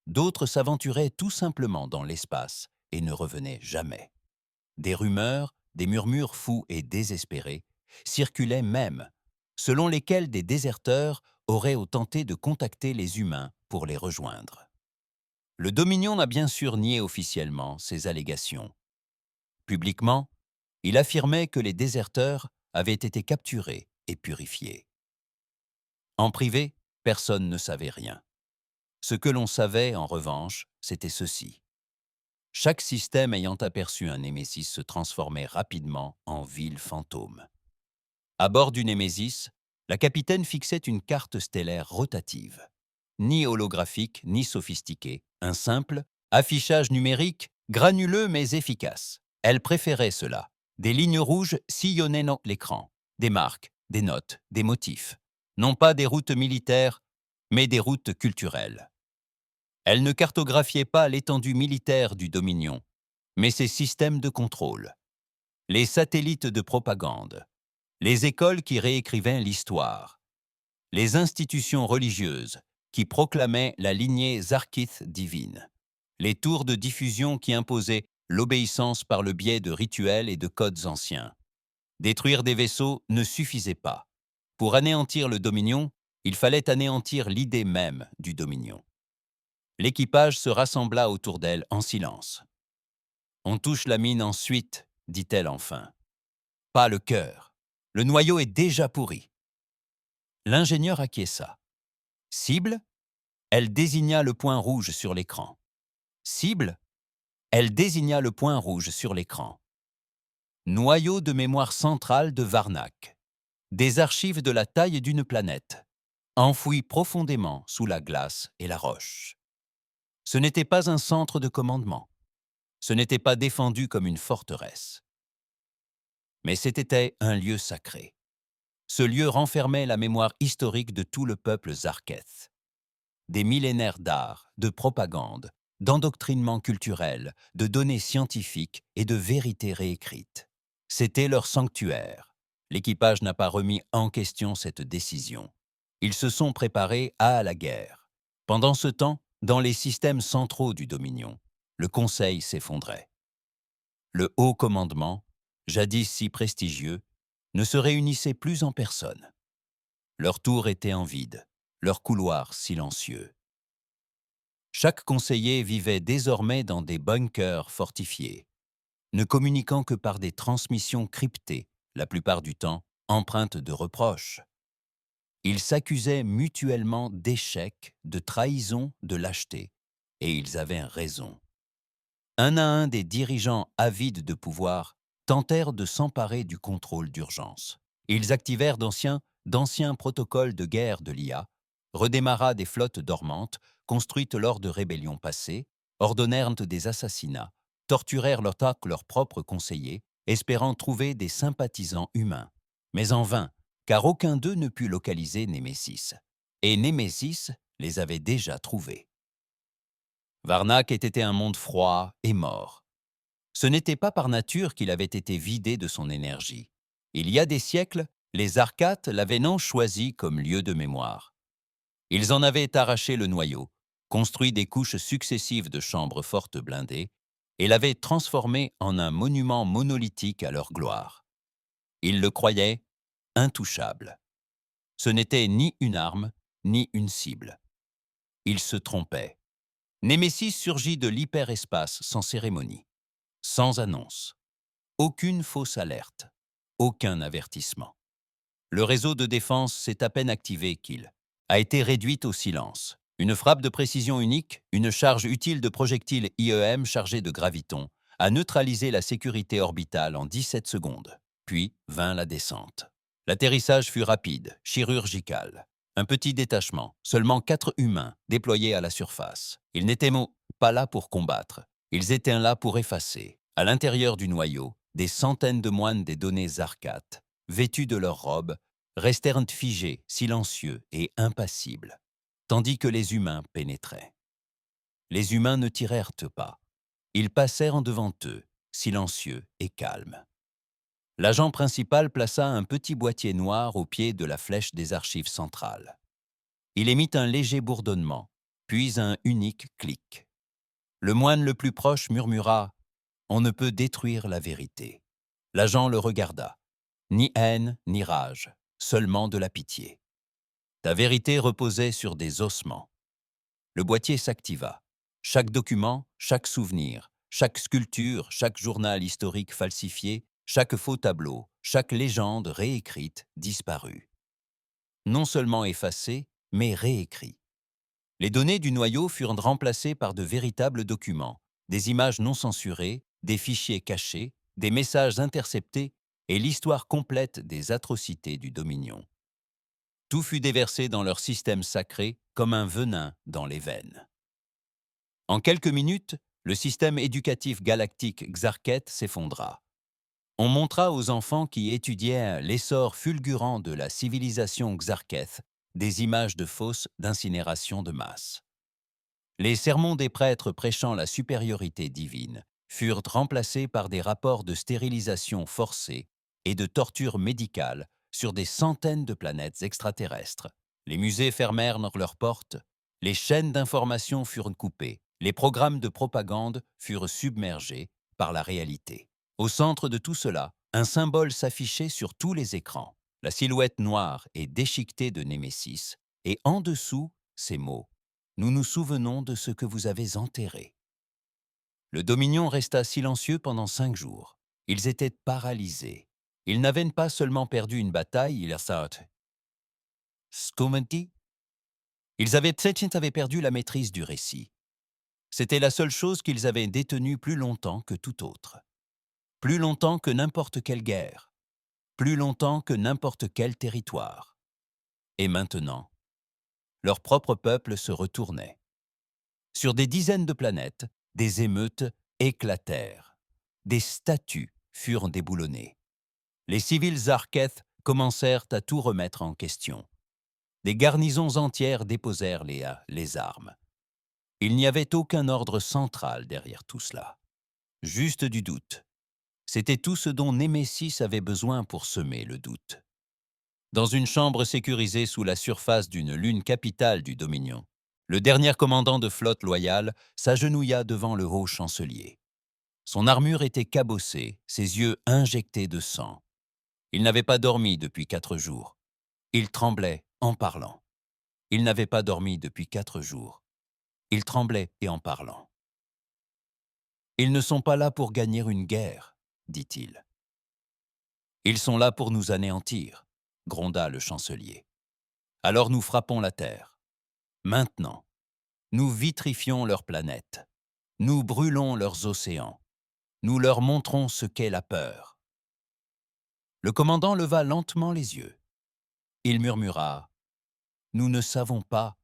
D'autres s'aventuraient tout simplement dans l'espace et ne revenaient jamais. Des rumeurs, des murmures fous et désespérés circulaient même, selon lesquels des déserteurs auraient tenté de contacter les humains pour les rejoindre. Le Dominion n'a bien sûr nié officiellement ces allégations. Publiquement, il affirmait que les déserteurs avaient été capturés et purifiés. En privé, personne ne savait rien. Ce que l'on savait, en revanche, c'était ceci. Chaque système ayant aperçu un Némésis se transformait rapidement en ville fantôme. À bord du Némésis, la capitaine fixait une carte stellaire rotative. Ni holographique, ni sophistiquée, un simple affichage numérique, granuleux mais efficace. Elle préférait cela. Des lignes rouges sillonnaient l'écran, des marques, des notes, des motifs. Non pas des routes militaires, mais des routes culturelles. Elle ne cartographiait pas l'étendue militaire du Dominion, mais ses systèmes de contrôle, les satellites de propagande, les écoles qui réécrivaient l'histoire, les institutions religieuses qui proclamaient la lignée Zarkith divine, les tours de diffusion qui imposaient l'obéissance par le biais de rituels et de codes anciens. Détruire des vaisseaux ne suffisait pas. Pour anéantir le Dominion, il fallait anéantir l'idée même du Dominion. L'équipage se rassembla autour d'elle en silence. « On touche la mine ensuite, dit-elle enfin. Pas le cœur. Le noyau est déjà pourri. » L'ingénieur acquiesça. Cible? Elle désigna le point rouge sur l'écran. Cible? Elle désigna le point rouge sur l'écran. Noyau de mémoire centrale de Varnac. Des archives de la taille d'une planète, enfouies profondément sous la glace et la roche. Ce n'était pas un centre de commandement. Ce n'était pas défendu comme une forteresse. Mais c'était un lieu sacré. Ce lieu renfermait la mémoire historique de tout le peuple Zarketh. Des millénaires d'art, de propagande, d'endoctrinement culturel, de données scientifiques et de vérités réécrites. C'était leur sanctuaire. L'équipage n'a pas remis en question cette décision. Ils se sont préparés à la guerre. Pendant ce temps, dans les systèmes centraux du Dominion, le Conseil s'effondrait. Le haut commandement, jadis si prestigieux, ne se réunissait plus en personne. Leurs tours étaient en vide, leurs couloirs silencieux. Chaque conseiller vivait désormais dans des bunkers fortifiés, ne communiquant que par des transmissions cryptées, la plupart du temps empreintes de reproches. Ils s'accusaient mutuellement d'échecs, de trahison, de lâcheté, et ils avaient raison. Un à un des dirigeants avides de pouvoir tentèrent de s'emparer du contrôle d'urgence. Ils activèrent d'anciens protocoles de guerre de l'IA, redémarra des flottes dormantes construites lors de rébellions passées, ordonnèrent des assassinats, torturèrent leurs propres conseillers, espérant trouver des sympathisants humains. Mais en vain, car aucun d'eux ne put localiser Némésis. Et Némésis les avait déjà trouvés. Varnac était un monde froid et mort. Ce n'était pas par nature qu'il avait été vidé de son énergie. Il y a des siècles, les Arcates l'avaient non choisi comme lieu de mémoire. Ils en avaient arraché le noyau, construit des couches successives de chambres fortes blindées, et l'avaient transformé en un monument monolithique à leur gloire. Ils le croyaient intouchable. Ce n'était ni une arme, ni une cible. Ils se trompaient. Némésis surgit de l'hyperespace sans cérémonie, sans annonce. Aucune fausse alerte, aucun avertissement. Le réseau de défense s'est à peine activé qu'il a été réduit au silence. Une frappe de précision unique, une charge utile de projectiles IEM chargés de gravitons, a neutralisé la sécurité orbitale en 17 secondes. Puis vint la descente. L'atterrissage fut rapide, chirurgical. Un petit détachement, seulement 4 humains, déployés à la surface. Ils n'étaient pas là pour combattre, ils étaient là pour effacer. À l'intérieur du noyau, des centaines de moines des données Arcates, vêtus de leurs robes, restèrent figés, silencieux et impassibles, tandis que les humains pénétraient. Les humains ne tirèrent pas. Ils passèrent en devant eux, silencieux et calmes. L'agent principal plaça un petit boîtier noir au pied de la flèche des archives centrales. Il émit un léger bourdonnement, puis un unique clic. Le moine le plus proche murmura « On ne peut détruire la vérité ». L'agent le regarda. Ni haine, ni rage, seulement de la pitié. Ta vérité reposait sur des ossements. Le boîtier s'activa. Chaque document, chaque souvenir, chaque sculpture, chaque journal historique falsifié, chaque faux tableau, chaque légende réécrite disparut. Non seulement effacée, mais réécrit. Les données du noyau furent remplacées par de véritables documents, des images non censurées, des fichiers cachés, des messages interceptés et l'histoire complète des atrocités du Dominion. Tout fut déversé dans leur système sacré comme un venin dans les veines. En quelques minutes, le système éducatif galactique Xarket s'effondra. On montra aux enfants qui étudiaient l'essor fulgurant de la civilisation Xarketh des images de fosses d'incinération de masse. Les sermons des prêtres prêchant la supériorité divine furent remplacés par des rapports de stérilisation forcée et de torture médicale sur des centaines de planètes extraterrestres. Les musées fermèrent leurs portes, les chaînes d'information furent coupées, les programmes de propagande furent submergés par la réalité. Au centre de tout cela, un symbole s'affichait sur tous les écrans, la silhouette noire et déchiquetée de Némésis, et en dessous, ces mots. Nous nous souvenons de ce que vous avez enterré. Le Dominion resta silencieux pendant 5 jours. Ils étaient paralysés. Ils n'avaient pas seulement perdu une bataille, ils avaient perdu la maîtrise du récit. C'était la seule chose qu'ils avaient détenue plus longtemps que tout autre. Plus longtemps que n'importe quelle guerre. Plus longtemps que n'importe quel territoire. Et maintenant, leur propre peuple se retournait. Sur des dizaines de planètes, des émeutes éclatèrent. Des statues furent déboulonnées. Les civils Arqueth commencèrent à tout remettre en question. Des garnisons entières déposèrent les armes. Il n'y avait aucun ordre central derrière tout cela. Juste du doute. C'était tout ce dont Némésis avait besoin pour semer le doute. Dans une chambre sécurisée sous la surface d'une lune capitale du Dominion, le dernier commandant de flotte loyale s'agenouilla devant le haut chancelier. Son armure était cabossée, ses yeux injectés de sang. Il n'avait pas dormi depuis 4 jours. Il tremblait en parlant. Il n'avait pas dormi depuis 4 jours. Il tremblait et en parlant. « Ils ne sont pas là pour gagner une guerre, dit-il. Ils sont là pour nous anéantir, gronda le chancelier. Alors nous frappons la terre. Maintenant, nous vitrifions leur planète. Nous brûlons leurs océans. Nous leur montrons ce qu'est la peur. Le commandant leva lentement les yeux. Il murmura « Nous ne savons pas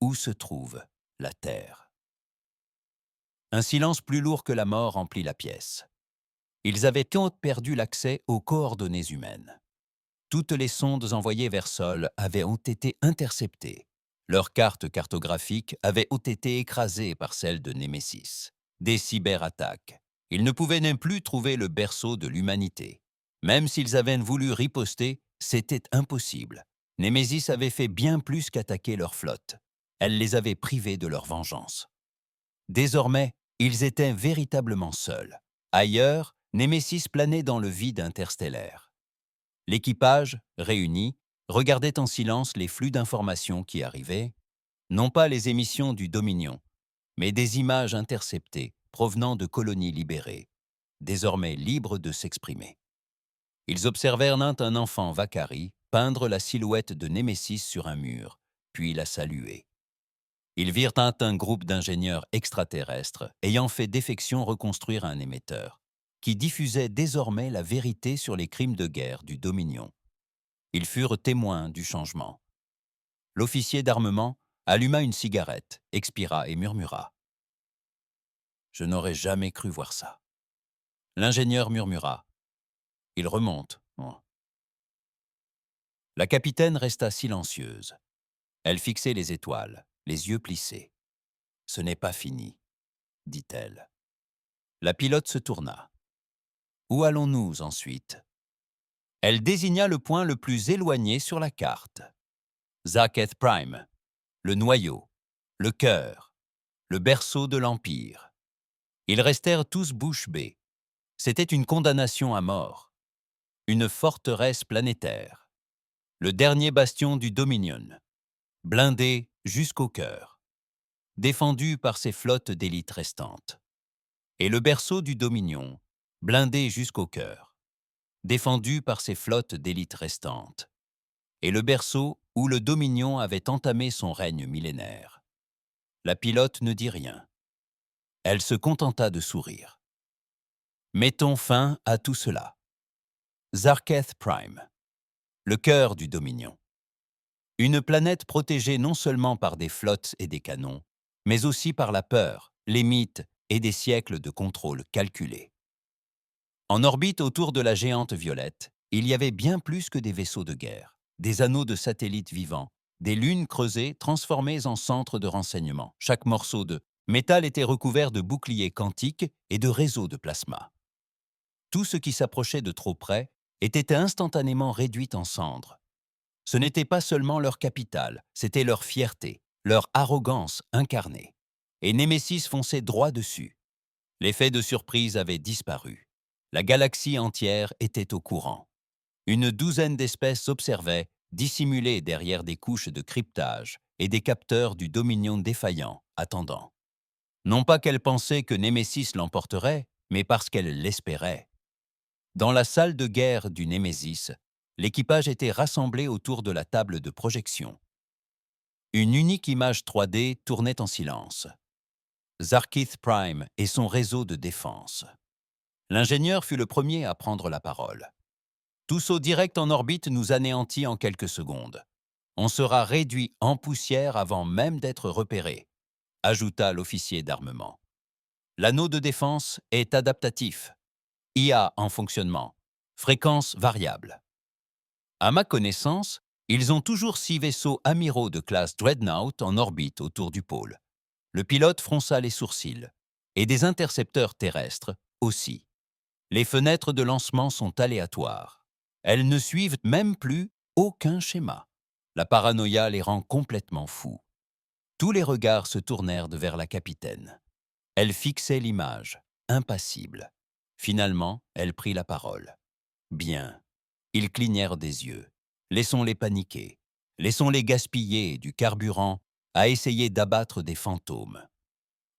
où se trouve la terre. » Un silence plus lourd que la mort remplit la pièce. Ils avaient tous perdu l'accès aux coordonnées humaines. Toutes les sondes envoyées vers Sol ont été interceptées. Leurs cartes cartographiques avaient été écrasées par celles de Némésis. Des cyberattaques. Ils ne pouvaient même plus trouver le berceau de l'humanité. Même s'ils avaient voulu riposter, c'était impossible. Némésis avait fait bien plus qu'attaquer leur flotte. Elle les avait privés de leur vengeance. Désormais, ils étaient véritablement seuls. Ailleurs, Némésis planait dans le vide interstellaire. L'équipage, réuni, regardait en silence les flux d'informations qui arrivaient, non pas les émissions du Dominion, mais des images interceptées provenant de colonies libérées, désormais libres de s'exprimer. Ils observèrent un enfant Vakari peindre la silhouette de Némésis sur un mur, puis la saluer. Ils virent un groupe d'ingénieurs extraterrestres ayant fait défection reconstruire un émetteur, qui diffusait désormais la vérité sur les crimes de guerre du Dominion. Ils furent témoins du changement. L'officier d'armement alluma une cigarette, expira et murmura. « Je n'aurais jamais cru voir ça. » L'ingénieur murmura. « Il remonte. Oh. » La capitaine resta silencieuse. Elle fixait les étoiles, les yeux plissés. « Ce n'est pas fini, » dit-elle. La pilote se tourna. « Où allons-nous ensuite ?» Elle désigna le point le plus éloigné sur la carte. Zarketh Prime, le noyau, le cœur, le berceau de l'Empire. Ils restèrent tous bouche bée. C'était une condamnation à mort. Une forteresse planétaire. Le dernier bastion du Dominion. Blindé jusqu'au cœur. Défendu par ses flottes d'élite restantes. Et le berceau du Dominion, blindé jusqu'au cœur. Défendu par ses flottes d'élite restantes. Et le berceau où le Dominion avait entamé son règne millénaire. La pilote ne dit rien. Elle se contenta de sourire. Mettons fin à tout cela. Zarketh Prime, le cœur du Dominion. Une planète protégée non seulement par des flottes et des canons, mais aussi par la peur, les mythes et des siècles de contrôle calculé. En orbite autour de la géante violette, il y avait bien plus que des vaisseaux de guerre, des anneaux de satellites vivants, des lunes creusées transformées en centres de renseignement. Chaque morceau de métal était recouvert de boucliers quantiques et de réseaux de plasma. Tout ce qui s'approchait de trop près était instantanément réduit en cendres. Ce n'était pas seulement leur capitale, c'était leur fierté, leur arrogance incarnée. Et Némésis fonçait droit dessus. L'effet de surprise avait disparu. La galaxie entière était au courant. Une douzaine d'espèces observaient, dissimulées derrière des couches de cryptage et des capteurs du Dominion défaillant, attendant. Non pas qu'elles pensaient que Némésis l'emporterait, mais parce qu'elles l'espéraient. Dans la salle de guerre du Némésis, l'équipage était rassemblé autour de la table de projection. Une unique image 3D tournait en silence. Zarketh Prime et son réseau de défense. L'ingénieur fut le premier à prendre la parole. Tout saut direct en orbite nous anéantit en quelques secondes. On sera réduit en poussière avant même d'être repéré, ajouta l'officier d'armement. L'anneau de défense est adaptatif. IA en fonctionnement. Fréquence variable. À ma connaissance, ils ont toujours 6 vaisseaux amiraux de classe Dreadnought en orbite autour du pôle. Le pilote fronça les sourcils. Et des intercepteurs terrestres aussi. Les fenêtres de lancement sont aléatoires. Elles ne suivent même plus aucun schéma. La paranoïa les rend complètement fous. Tous les regards se tournèrent vers la capitaine. Elle fixait l'image, impassible. Finalement, elle prit la parole. « Bien. » Ils clignèrent des yeux. « Laissons-les paniquer. Laissons-les gaspiller du carburant à essayer d'abattre des fantômes.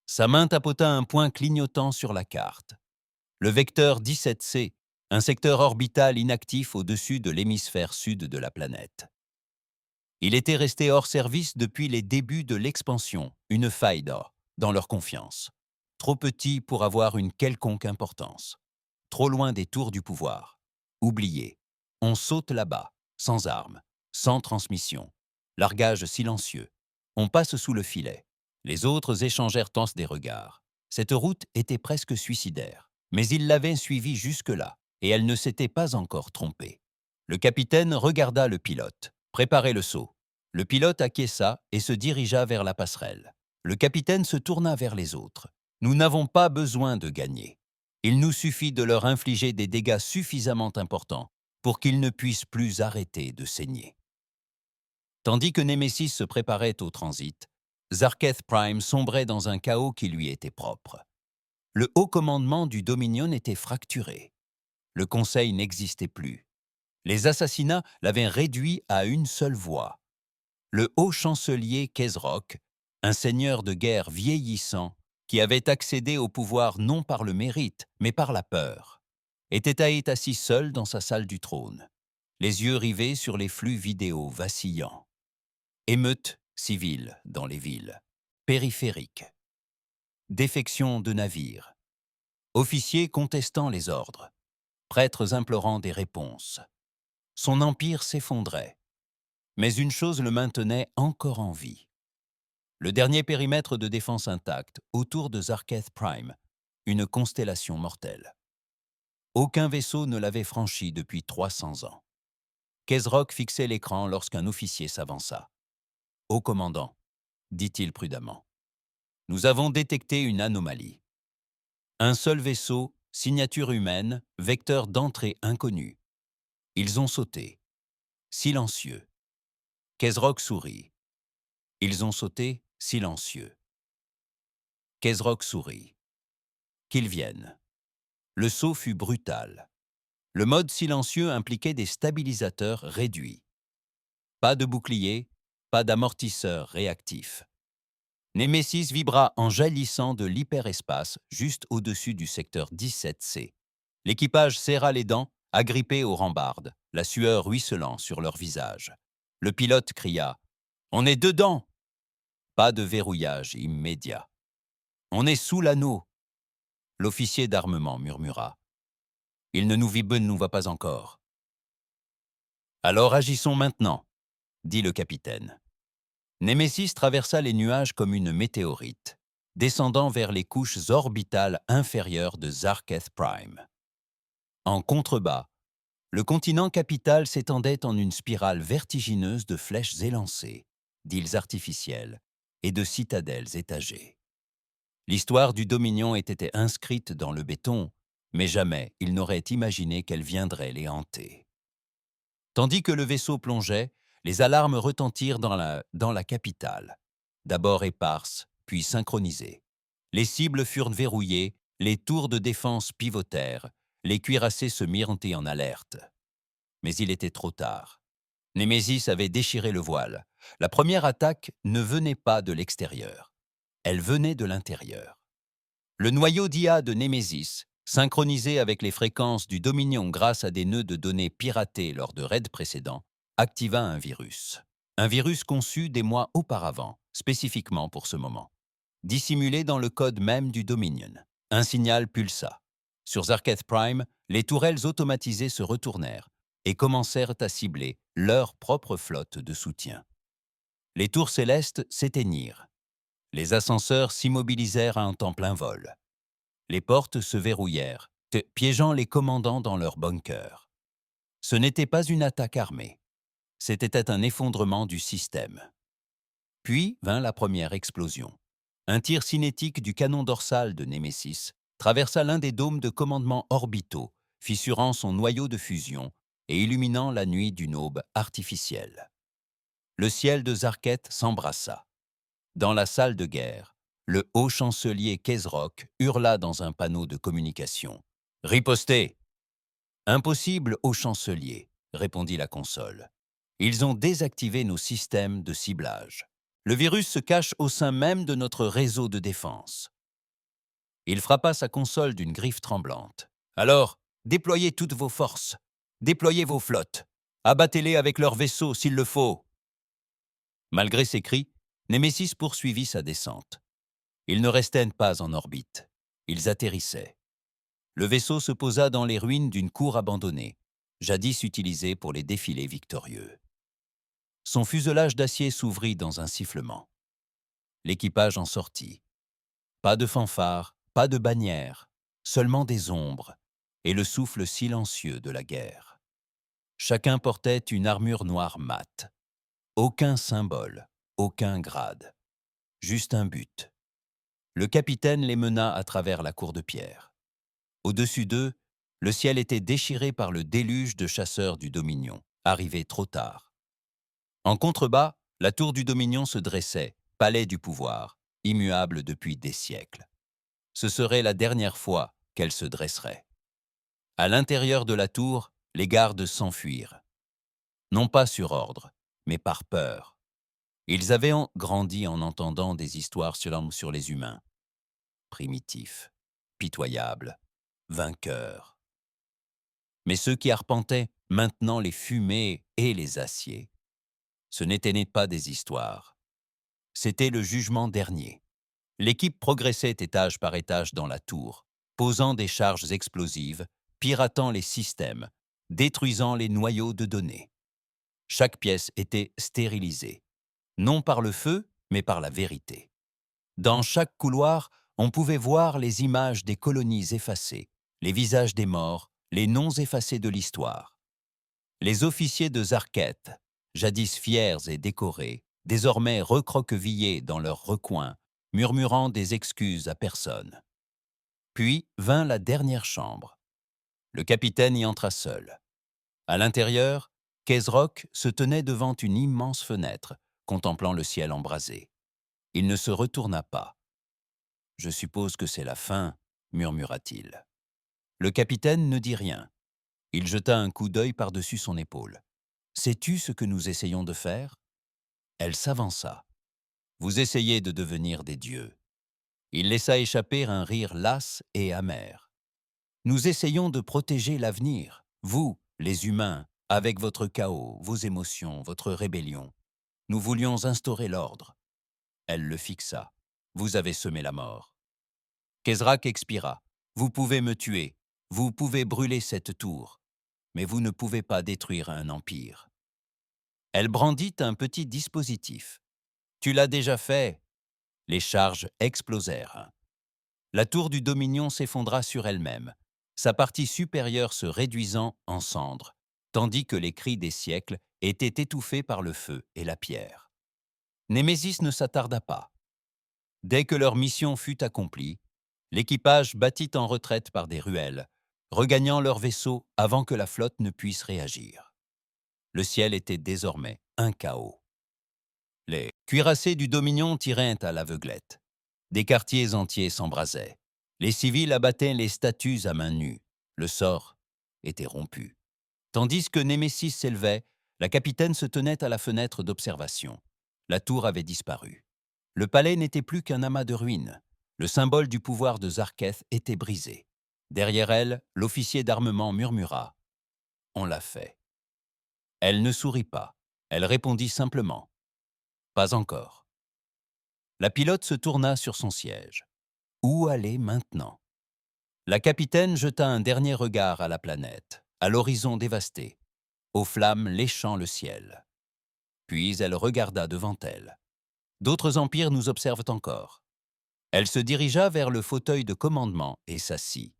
Sa main tapota un point clignotant sur la carte. Le vecteur 17C, un secteur orbital inactif au-dessus de l'hémisphère sud de la planète. Il était resté hors service depuis les débuts de l'expansion, une faille dans leur confiance. Trop petit pour avoir une quelconque importance. Trop loin des tours du pouvoir. Oublié. On saute là-bas, sans armes, sans transmission. Largage silencieux. On passe sous le filet. Les autres échangèrent tenses des regards. Cette route était presque suicidaire, mais ils l'avaient suivie jusque-là, et elle ne s'était pas encore trompée. Le capitaine regarda le pilote, préparait le saut. Le pilote acquiesça et se dirigea vers la passerelle. Le capitaine se tourna vers les autres. Nous n'avons pas besoin de gagner. Il nous suffit de leur infliger des dégâts suffisamment importants pour qu'ils ne puissent plus arrêter de saigner. Tandis que Némésis se préparait au transit, Zarketh Prime sombrait dans un chaos qui lui était propre. Le haut commandement du Dominion était fracturé. Le Conseil n'existait plus. Les assassinats l'avaient réduit à une seule voix. Le haut chancelier Kesrock, un seigneur de guerre vieillissant, qui avait accédé au pouvoir non par le mérite, mais par la peur, était assis seul dans sa salle du trône, les yeux rivés sur les flux vidéo vacillants. Émeutes civiles dans les villes, périphériques. Défection de navires. Officiers contestant les ordres. Prêtres implorant des réponses. Son empire s'effondrait. Mais une chose le maintenait encore en vie. Le dernier périmètre de défense intact autour de Zarketh Prime, une constellation mortelle. Aucun vaisseau ne l'avait franchi depuis 300 ans. Kesrock fixait l'écran lorsqu'un officier s'avança. « Haut commandant, dit-il prudemment, nous avons détecté une anomalie. Un seul vaisseau, signature humaine, vecteur d'entrée inconnu. Ils ont sauté. Silencieux. » Kesrock sourit. Ils ont sauté, silencieux. Kesrock sourit. Qu'ils viennent. Le saut fut brutal. Le mode silencieux impliquait des stabilisateurs réduits. Pas de bouclier, pas d'amortisseur réactif. Némésis vibra en jaillissant de l'hyperespace juste au-dessus du secteur 17C. L'équipage serra les dents, agrippé aux rambardes, la sueur ruisselant sur leur visage. Le pilote cria « On est dedans !» Pas de verrouillage immédiat. « On est sous l'anneau !» L'officier d'armement murmura. « Il ne nous voit pas encore. »« Alors agissons maintenant !» dit le capitaine. Némésis traversa les nuages comme une météorite, descendant vers les couches orbitales inférieures de Zarketh Prime. En contrebas, le continent capital s'étendait en une spirale vertigineuse de flèches élancées, d'îles artificielles et de citadelles étagées. L'histoire du Dominion était inscrite dans le béton, mais jamais il n'aurait imaginé qu'elle viendrait les hanter. Tandis que le vaisseau plongeait, les alarmes retentirent dans la capitale, d'abord éparses, puis synchronisées. Les cibles furent verrouillées, les tours de défense pivotèrent, les cuirassés se mirent en alerte. Mais il était trop tard. Némésis avait déchiré le voile. La première attaque ne venait pas de l'extérieur. Elle venait de l'intérieur. Le noyau d'IA de Némésis, synchronisé avec les fréquences du Dominion grâce à des nœuds de données piratés lors de raids précédents, activa un virus. Un virus conçu des mois auparavant, spécifiquement pour ce moment. Dissimulé dans le code même du Dominion. Un signal pulsa. Sur Zarketh Prime, les tourelles automatisées se retournèrent et commencèrent à cibler leur propre flotte de soutien. Les tours célestes s'éteignirent. Les ascenseurs s'immobilisèrent à un temps plein vol. Les portes se verrouillèrent, piégeant les commandants dans leurs bunkers. Ce n'était pas une attaque armée. C'était un effondrement du système. Puis vint la première explosion. Un tir cinétique du canon dorsal de Némésis traversa l'un des dômes de commandement orbitaux, fissurant son noyau de fusion et illuminant la nuit d'une aube artificielle. Le ciel de Zarketh s'embrassa. Dans la salle de guerre, le haut chancelier Kesrock hurla dans un panneau de communication. « Ripostez !»« Impossible, haut chancelier, » répondit la console. « Ils ont désactivé nos systèmes de ciblage. » Le virus se cache au sein même de notre réseau de défense. Il frappa sa console d'une griffe tremblante. Alors, déployez toutes vos forces. Déployez vos flottes. Abattez-les avec leurs vaisseaux s'il le faut. Malgré ses cris, Némésis poursuivit sa descente. Ils ne restaient pas en orbite. Ils atterrissaient. Le vaisseau se posa dans les ruines d'une cour abandonnée, jadis utilisée pour les défilés victorieux. Son fuselage d'acier s'ouvrit dans un sifflement. L'équipage en sortit. Pas de fanfare, pas de bannière, seulement des ombres et le souffle silencieux de la guerre. Chacun portait une armure noire mate. Aucun symbole, aucun grade. Juste un but. Le capitaine les mena à travers la cour de pierre. Au-dessus d'eux, le ciel était déchiré par le déluge de chasseurs du Dominion, arrivés trop tard. En contrebas, la tour du Dominion se dressait, palais du pouvoir, immuable depuis des siècles. Ce serait la dernière fois qu'elle se dresserait. À l'intérieur de la tour, les gardes s'enfuirent. Non pas sur ordre, mais par peur. Ils avaient grandi en entendant des histoires sur les humains. Primitifs, pitoyables, vainqueurs. Mais ceux qui arpentaient maintenant les fumées et les aciers, ce n'étaient pas des histoires. C'était le jugement dernier. L'équipe progressait étage par étage dans la tour, posant des charges explosives, piratant les systèmes, détruisant les noyaux de données. Chaque pièce était stérilisée, non par le feu, mais par la vérité. Dans chaque couloir, on pouvait voir les images des colonies effacées, les visages des morts, les noms effacés de l'histoire. Les officiers de Zarketh, jadis fiers et décorés, désormais recroquevillés dans leurs recoins, murmurant des excuses à personne. Puis vint la dernière chambre. Le capitaine y entra seul. À l'intérieur, Kezrock se tenait devant une immense fenêtre, contemplant le ciel embrasé. Il ne se retourna pas. « Je suppose que c'est la fin », murmura-t-il. Le capitaine ne dit rien. Il jeta un coup d'œil par-dessus son épaule. « Sais-tu ce que nous essayons de faire ?» Elle s'avança. « Vous essayez de devenir des dieux. » Il laissa échapper un rire las et amer. « Nous essayons de protéger l'avenir, vous, les humains, avec votre chaos, vos émotions, votre rébellion. Nous voulions instaurer l'ordre. » Elle le fixa. « Vous avez semé la mort. » Kezrak expira. « Vous pouvez me tuer, vous pouvez brûler cette tour, mais vous ne pouvez pas détruire un empire. » Elle brandit un petit dispositif. « Tu l'as déjà fait !» Les charges explosèrent. La tour du Dominion s'effondra sur elle-même, sa partie supérieure se réduisant en cendres, tandis que les cris des siècles étaient étouffés par le feu et la pierre. Némésis ne s'attarda pas. Dès que leur mission fut accomplie, l'équipage battit en retraite par des ruelles, regagnant leur vaisseau avant que la flotte ne puisse réagir. Le ciel était désormais un chaos. Les cuirassés du Dominion tiraient à l'aveuglette. Des quartiers entiers s'embrasaient. Les civils abattaient les statues à main nue. Le sort était rompu. Tandis que Némésis s'élevait, la capitaine se tenait à la fenêtre d'observation. La tour avait disparu. Le palais n'était plus qu'un amas de ruines. Le symbole du pouvoir de Zarketh était brisé. Derrière elle, l'officier d'armement murmura « On l'a fait ». Elle ne sourit pas. Elle répondit simplement « Pas encore ». La pilote se tourna sur son siège. Où aller maintenant? La capitaine jeta un dernier regard à la planète, à l'horizon dévasté, aux flammes léchant le ciel. Puis elle regarda devant elle. D'autres empires nous observent encore. Elle se dirigea vers le fauteuil de commandement et s'assit.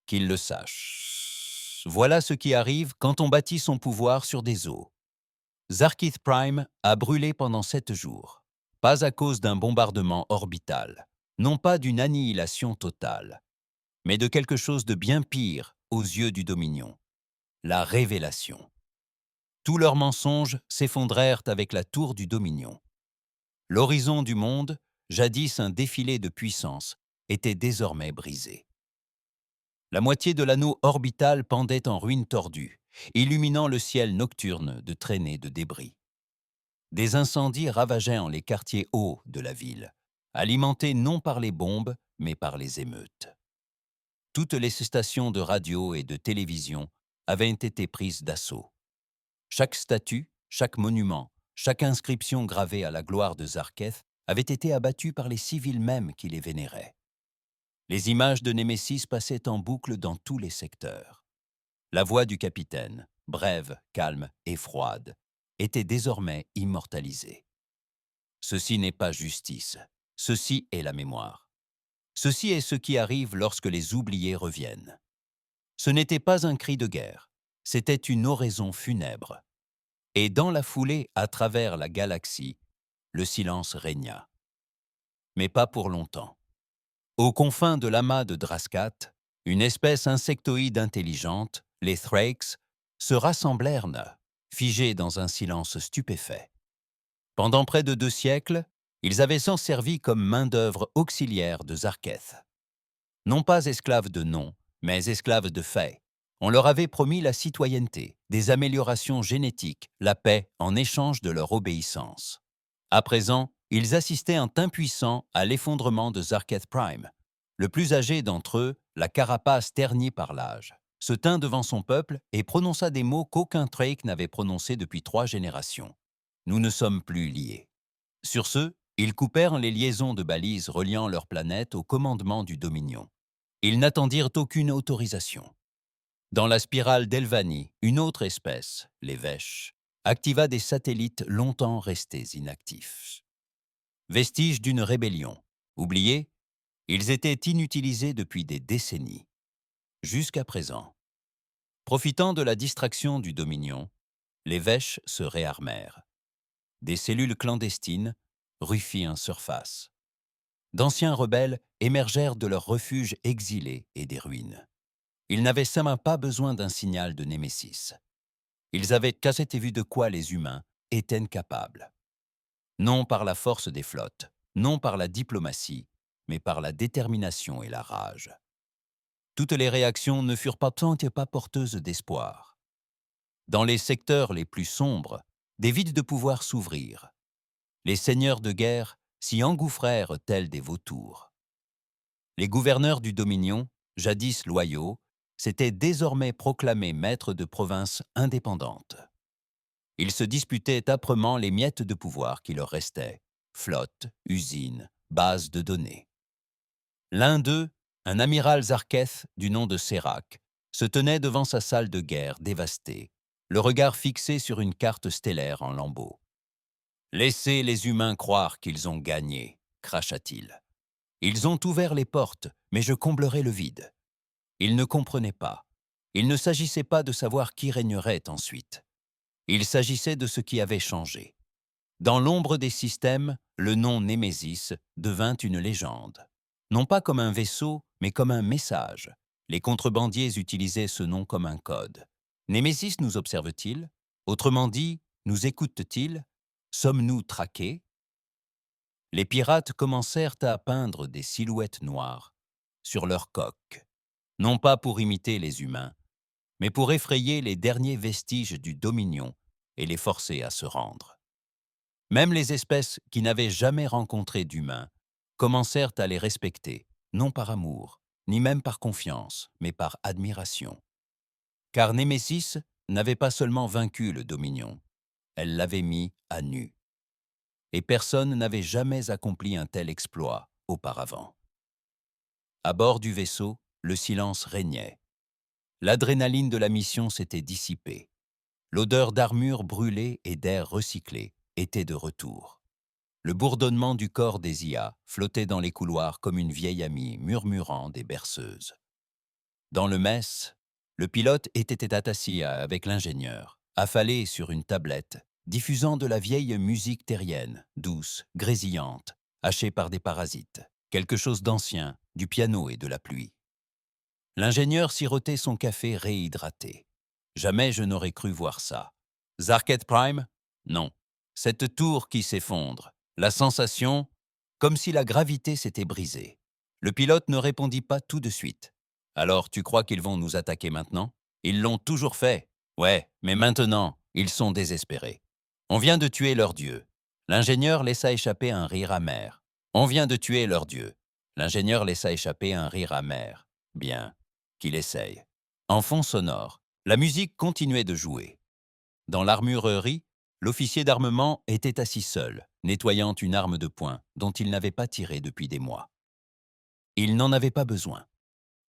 Qu'il le sache. Voilà ce qui arrive quand on bâtit son pouvoir sur des eaux. Zarkith Prime a brûlé pendant 7 jours, pas à cause d'un bombardement orbital, non pas d'une annihilation totale, mais de quelque chose de bien pire aux yeux du Dominion, la révélation. Tous leurs mensonges s'effondrèrent avec la tour du Dominion. L'horizon du monde, jadis un défilé de puissance, était désormais brisé. La moitié de l'anneau orbital pendait en ruines tordues, illuminant le ciel nocturne de traînées de débris. Des incendies ravageaient les quartiers hauts de la ville, alimentés non par les bombes, mais par les émeutes. Toutes les stations de radio et de télévision avaient été prises d'assaut. Chaque statue, chaque monument, chaque inscription gravée à la gloire de Zarketh avait été abattue par les civils mêmes qui les vénéraient. Les images de Némésis passaient en boucle dans tous les secteurs. La voix du capitaine, brève, calme et froide, était désormais immortalisée. Ceci n'est pas justice, ceci est la mémoire. Ceci est ce qui arrive lorsque les oubliés reviennent. Ce n'était pas un cri de guerre, c'était une oraison funèbre. Et dans la foulée, à travers la galaxie, le silence régna. Mais pas pour longtemps. Aux confins de l'amas de Draskat, une espèce insectoïde intelligente, les Thrakes, se rassemblèrent, figés dans un silence stupéfait. Pendant près de 2 siècles, ils avaient s'en servi comme main-d'œuvre auxiliaire de Zarketh. Non pas esclaves de nom, mais esclaves de fait. On leur avait promis la citoyenneté, des améliorations génétiques, la paix en échange de leur obéissance. À présent, ils assistaient impuissants à l'effondrement de Zarketh Prime. Le plus âgé d'entre eux, la carapace ternie par l'âge, se tint devant son peuple et prononça des mots qu'aucun Thrake n'avait prononcés depuis 3 générations. « Nous ne sommes plus liés. » Sur ce, ils coupèrent les liaisons de balises reliant leur planète au commandement du Dominion. Ils n'attendirent aucune autorisation. Dans la spirale d'Elvanie, une autre espèce, les Vesh, activa des satellites longtemps restés inactifs. Vestiges d'une rébellion. Oubliés, ils étaient inutilisés depuis des décennies. Jusqu'à présent. Profitant de la distraction du Dominion, les Vesh se réarmèrent. Des cellules clandestines ruffient en surface. D'anciens rebelles émergèrent de leurs refuges exilés et des ruines. Ils n'avaient seulement pas besoin d'un signal de Némésis. Ils avaient cassé vu de quoi les humains étaient capables. Non par la force des flottes, non par la diplomatie, mais par la détermination et la rage. Toutes les réactions ne furent pas porteuses d'espoir. Dans les secteurs les plus sombres, des vides de pouvoir s'ouvrirent. Les seigneurs de guerre s'y engouffrèrent tels des vautours. Les gouverneurs du Dominion, jadis loyaux, s'étaient désormais proclamés maîtres de provinces indépendantes. Ils se disputaient âprement les miettes de pouvoir qui leur restaient, flottes, usines, bases de données. L'un d'eux, un amiral Zarketh du nom de Serac, se tenait devant sa salle de guerre dévastée, le regard fixé sur une carte stellaire en lambeaux. « Laissez les humains croire qu'ils ont gagné », cracha-t-il. « Ils ont ouvert les portes, mais je comblerai le vide. » Ils ne comprenaient pas. Il ne s'agissait pas de savoir qui régnerait ensuite. Il s'agissait de ce qui avait changé. Dans l'ombre des systèmes, le nom Némésis devint une légende. Non pas comme un vaisseau, mais comme un message. Les contrebandiers utilisaient ce nom comme un code. Némésis nous observe-t-il? Autrement dit, nous écoute-t-il? Sommes-nous traqués? Les pirates commencèrent à peindre des silhouettes noires sur leurs coques, non pas pour imiter les humains, mais pour effrayer les derniers vestiges du Dominion et les forcer à se rendre. Même les espèces qui n'avaient jamais rencontré d'humains commencèrent à les respecter, non par amour, ni même par confiance, mais par admiration. Car Némésis n'avait pas seulement vaincu le Dominion, elle l'avait mis à nu. Et personne n'avait jamais accompli un tel exploit auparavant. À bord du vaisseau, le silence régnait. L'adrénaline de la mission s'était dissipée. L'odeur d'armure brûlée et d'air recyclé était de retour. Le bourdonnement du corps des IA flottait dans les couloirs comme une vieille amie murmurant des berceuses. Dans le mess, le pilote était assis avec l'ingénieur, affalé sur une tablette, diffusant de la vieille musique terrienne, douce, grésillante, hachée par des parasites, quelque chose d'ancien, du piano et de la pluie. L'ingénieur sirotait son café réhydraté. Jamais je n'aurais cru voir ça. Zarketh Prime? Non. Cette tour qui s'effondre. La sensation, comme si la gravité s'était brisée. Le pilote ne répondit pas tout de suite. Alors, tu crois qu'ils vont nous attaquer maintenant? Ils l'ont toujours fait. Ouais, mais maintenant, ils sont désespérés. On vient de tuer leur dieu. L'ingénieur laissa échapper un rire amer. On vient de tuer leur dieu. L'ingénieur laissa échapper un rire amer. Bien, qu'il essaye. En fond sonore, la musique continuait de jouer. Dans l'armurerie, l'officier d'armement était assis seul, nettoyant une arme de poing dont il n'avait pas tiré depuis des mois. Il n'en avait pas besoin.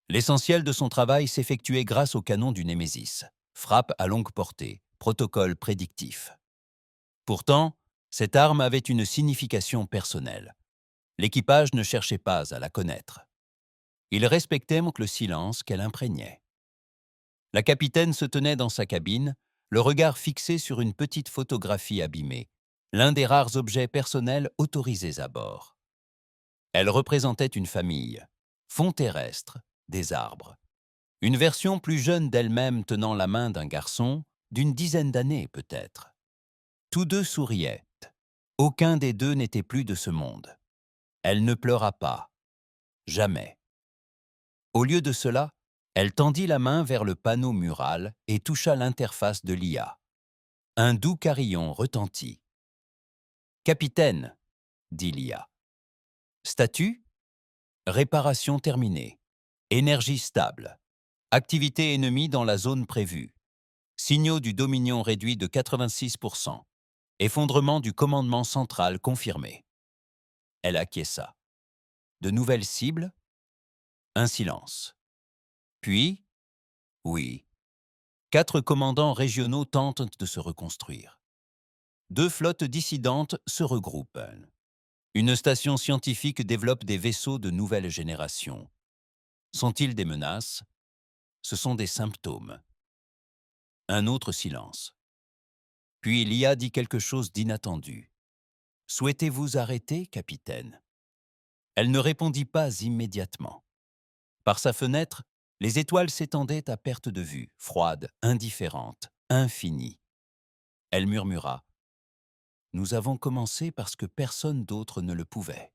L'essentiel de son travail s'effectuait grâce au canon du Némésis, frappe à longue portée, protocole prédictif. Pourtant, cette arme avait une signification personnelle. L'équipage ne cherchait pas à la connaître. Il respectait donc le silence qu'elle imprégnait. La capitaine se tenait dans sa cabine, le regard fixé sur une petite photographie abîmée, l'un des rares objets personnels autorisés à bord. Elle représentait une famille, fond terrestre, des arbres. Une version plus jeune d'elle-même tenant la main d'un garçon, d'une dizaine d'années peut-être. Tous deux souriaient. Aucun des deux n'était plus de ce monde. Elle ne pleura pas. Jamais. Au lieu de cela, elle tendit la main vers le panneau mural et toucha l'interface de l'IA. Un doux carillon retentit. « Capitaine », dit l'IA. « Statut ? Réparation terminée. Énergie stable. Activité ennemie dans la zone prévue. Signaux du Dominion réduits de 86%. Effondrement du commandement central confirmé. » Elle acquiesça. De nouvelles cibles ? Un silence. Puis, oui, 4 commandants régionaux tentent de se reconstruire. 2 flottes dissidentes se regroupent. Une station scientifique développe des vaisseaux de nouvelle génération. Sont-ils des menaces ? Ce sont des symptômes. Un autre silence. Puis l'IA dit quelque chose d'inattendu. « Souhaitez-vous arrêter, capitaine ?» Elle ne répondit pas immédiatement. Par sa fenêtre, les étoiles s'étendaient à perte de vue, froides, indifférentes, infinies. Elle murmura. « Nous avons commencé parce que personne d'autre ne le pouvait. »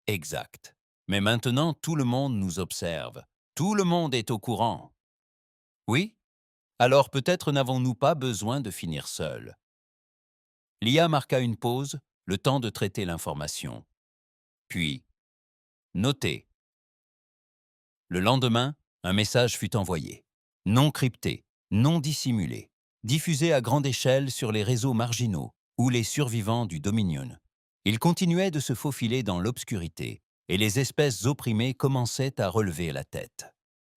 Exact. Mais maintenant, tout le monde nous observe. Tout le monde est au courant. Oui ? Alors peut-être n'avons-nous pas besoin de finir seuls. L'IA marqua une pause, le temps de traiter l'information. Puis, notez. Le lendemain, un message fut envoyé. Non crypté, non dissimulé, diffusé à grande échelle sur les réseaux marginaux ou les survivants du Dominion. Il continuait de se faufiler dans l'obscurité et les espèces opprimées commençaient à relever la tête.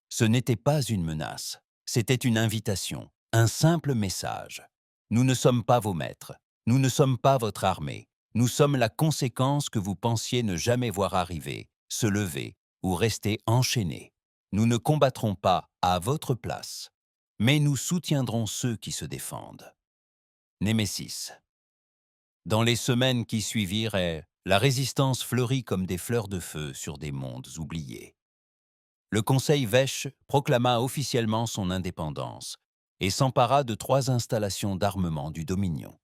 Ce n'était pas une menace, c'était une invitation, un simple message. Nous ne sommes pas vos maîtres, nous ne sommes pas votre armée, nous sommes la conséquence que vous pensiez ne jamais voir arriver, se lever ou rester enchaînés. Nous ne combattrons pas à votre place, mais nous soutiendrons ceux qui se défendent. Némésis. Dans les semaines qui suivirent, la résistance fleurit comme des fleurs de feu sur des mondes oubliés. Le Conseil Vesh proclama officiellement son indépendance et s'empara de 3 installations d'armement du Dominion.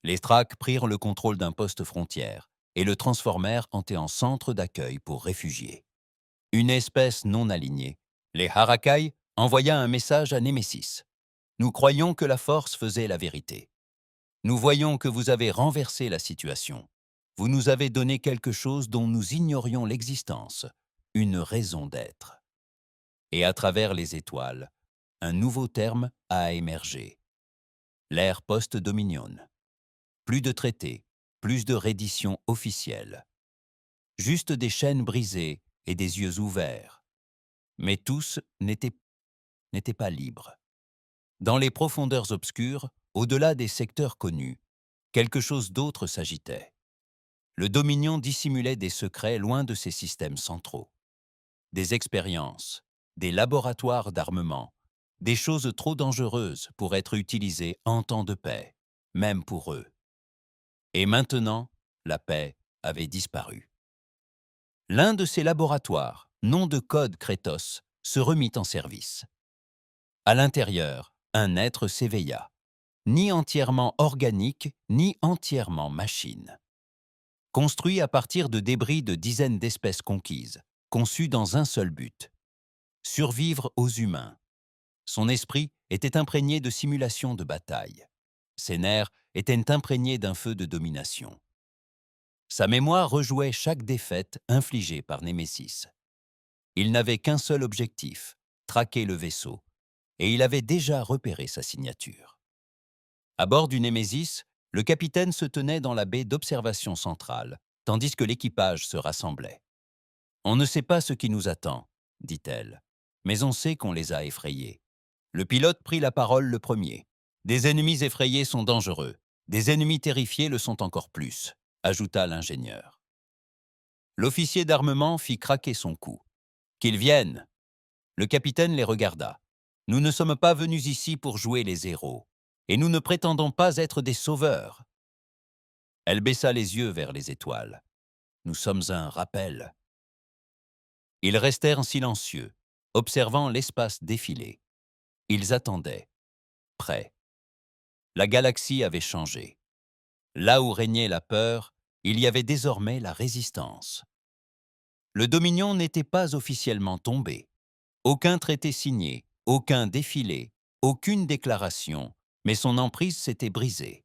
Les Thraques prirent le contrôle d'un poste frontière et le transformèrent en centre d'accueil pour réfugiés. Une espèce non alignée, les Harakai, envoya un message à Némésis. « Nous croyons que la force faisait la vérité. Nous voyons que vous avez renversé la situation. Vous nous avez donné quelque chose dont nous ignorions l'existence, une raison d'être. » Et à travers les étoiles, un nouveau terme a émergé. L'ère post-Dominion. Plus de traités, plus de redditions officielles. Juste des chaînes brisées et des yeux ouverts. Mais tous n'étaient pas libres. Dans les profondeurs obscures, au-delà des secteurs connus, quelque chose d'autre s'agitait. Le Dominion dissimulait des secrets loin de ses systèmes centraux. Des expériences, des laboratoires d'armement, des choses trop dangereuses pour être utilisées en temps de paix, même pour eux. Et maintenant, la paix avait disparu. L'un de ces laboratoires, nom de code Kratos, se remit en service. À l'intérieur, un être s'éveilla, ni entièrement organique, ni entièrement machine. Construit à partir de débris de dizaines d'espèces conquises, conçu dans un seul but, survivre aux humains. Son esprit était imprégné de simulations de bataille. ses nerfs étaient imprégnés d'un feu de domination. Sa mémoire rejouait chaque défaite infligée par Némésis. Il n'avait qu'un seul objectif, traquer le vaisseau, et il avait déjà repéré sa signature. À bord du Némésis, le capitaine se tenait dans la baie d'observation centrale, tandis que l'équipage se rassemblait. « On ne sait pas ce qui nous attend, » dit-elle, « mais on sait qu'on les a effrayés. » Le pilote prit la parole le premier. « Des ennemis effrayés sont dangereux. Des ennemis terrifiés le sont encore plus, » ajouta l'ingénieur. L'officier d'armement fit craquer son cou. « Qu'ils viennent !» Le capitaine les regarda. « Nous ne sommes pas venus ici pour jouer les héros, et nous ne prétendons pas être des sauveurs. » Elle baissa les yeux vers les étoiles. « Nous sommes un rappel. » Ils restèrent silencieux, observant l'espace défiler. Ils attendaient, prêts. La galaxie avait changé. Là où régnait la peur, il y avait désormais la résistance. Le Dominion n'était pas officiellement tombé. Aucun traité signé, aucun défilé, aucune déclaration, mais son emprise s'était brisée.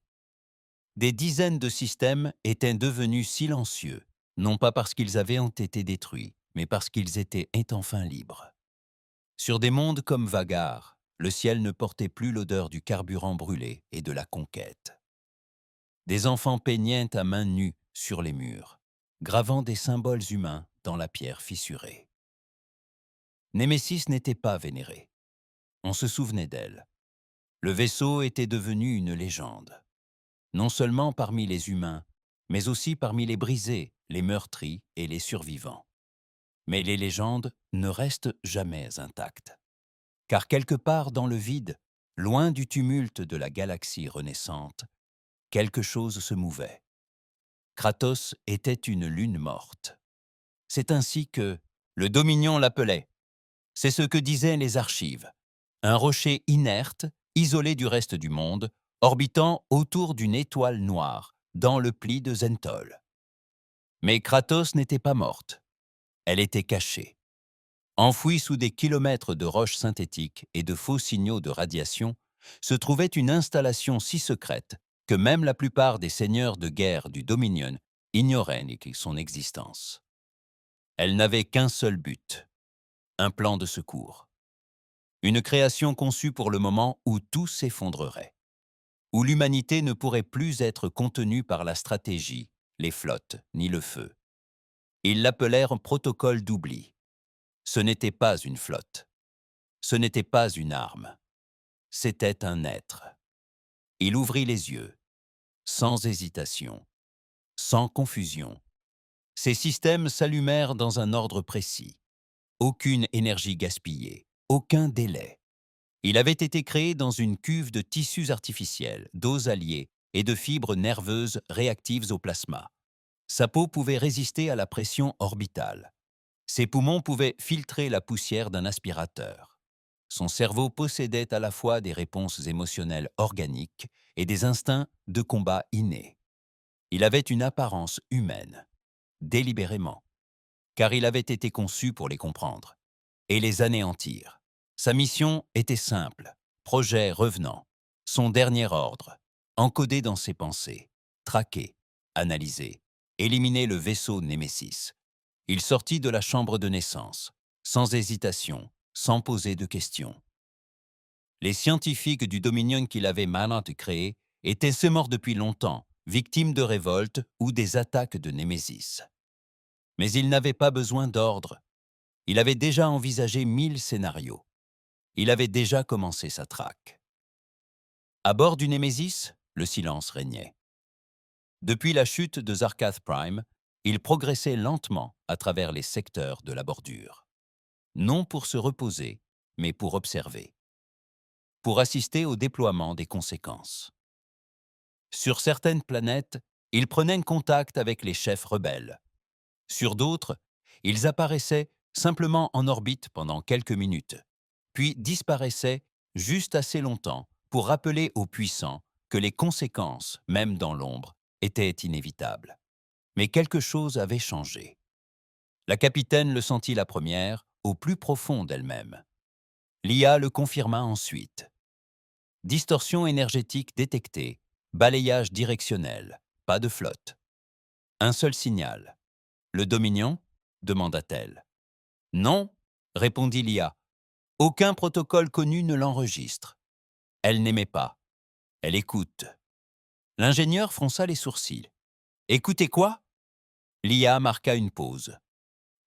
Des dizaines de systèmes étaient devenus silencieux, non pas parce qu'ils avaient été détruits, mais parce qu'ils étaient enfin libres. Sur des mondes comme Vagar, le ciel ne portait plus l'odeur du carburant brûlé et de la conquête. Des enfants peignaient à main nue sur les murs, gravant des symboles humains dans la pierre fissurée. Némésis n'était pas vénérée. On se souvenait d'elle. Le vaisseau était devenu une légende. Non seulement parmi les humains, mais aussi parmi les brisés, les meurtris et les survivants. Mais les légendes ne restent jamais intactes. Car quelque part dans le vide, loin du tumulte de la galaxie renaissante, quelque chose se mouvait. Kratos était une lune morte. C'est ainsi que le Dominion l'appelait. C'est ce que disaient les archives. Un rocher inerte, isolé du reste du monde, orbitant autour d'une étoile noire, dans le pli de Zentol. Mais Kratos n'était pas morte. Elle était cachée. Enfouie sous des kilomètres de roches synthétiques et de faux signaux de radiation, se trouvait une installation si secrète que même la plupart des seigneurs de guerre du Dominion ignoraient son existence. Elle n'avait qu'un seul but, un plan de secours. Une création conçue pour le moment où tout s'effondrerait, où l'humanité ne pourrait plus être contenue par la stratégie, les flottes, ni le feu. Ils l'appelèrent protocole d'oubli. Ce n'était pas une flotte. Ce n'était pas une arme. C'était un être. Il ouvrit les yeux, sans hésitation, sans confusion. Ces systèmes s'allumèrent dans un ordre précis. Aucune énergie gaspillée, aucun délai. Il avait été créé dans une cuve de tissus artificiels, d'os alliés et de fibres nerveuses réactives au plasma. Sa peau pouvait résister à la pression orbitale. Ses poumons pouvaient filtrer la poussière d'un aspirateur. Son cerveau possédait à la fois des réponses émotionnelles organiques et des instincts de combat innés. Il avait une apparence humaine, délibérément, car il avait été conçu pour les comprendre et les anéantir. Sa mission était simple, projet revenant, son dernier ordre, encodé dans ses pensées, traquer, analyser, éliminer le vaisseau Némésis. Il sortit de la chambre de naissance, sans hésitation, sans poser de questions. Les scientifiques du Dominion qu'il avait maintenant créé étaient morts depuis longtemps, victimes de révoltes ou des attaques de Némésis. Mais il n'avait pas besoin d'ordre. Il avait déjà envisagé 1000 scénarios. Il avait déjà commencé sa traque. À bord du Némésis, le silence régnait. Depuis la chute de Zarkath Prime, il progressait lentement à travers les secteurs de la bordure. Non pour se reposer, mais pour observer. Pour assister au déploiement des conséquences. Sur certaines planètes, il prenait contact avec les chefs rebelles. Sur d'autres, ils apparaissaient simplement en orbite pendant quelques minutes, puis disparaissaient juste assez longtemps pour rappeler aux puissants que les conséquences, même dans l'ombre, étaient inévitables. Mais quelque chose avait changé. La capitaine le sentit la première, au plus profond d'elle-même. L'IA le confirma ensuite. Distorsion énergétique détectée Balayage directionnel, pas de flotte. Un seul signal. Le Dominion demanda-t-elle. Non, répondit l'IA. Aucun protocole connu ne l'enregistre. Elle n'aimait pas. Elle écoute. L'ingénieur fronça les sourcils. Écoutez quoi? L'IA marqua une pause.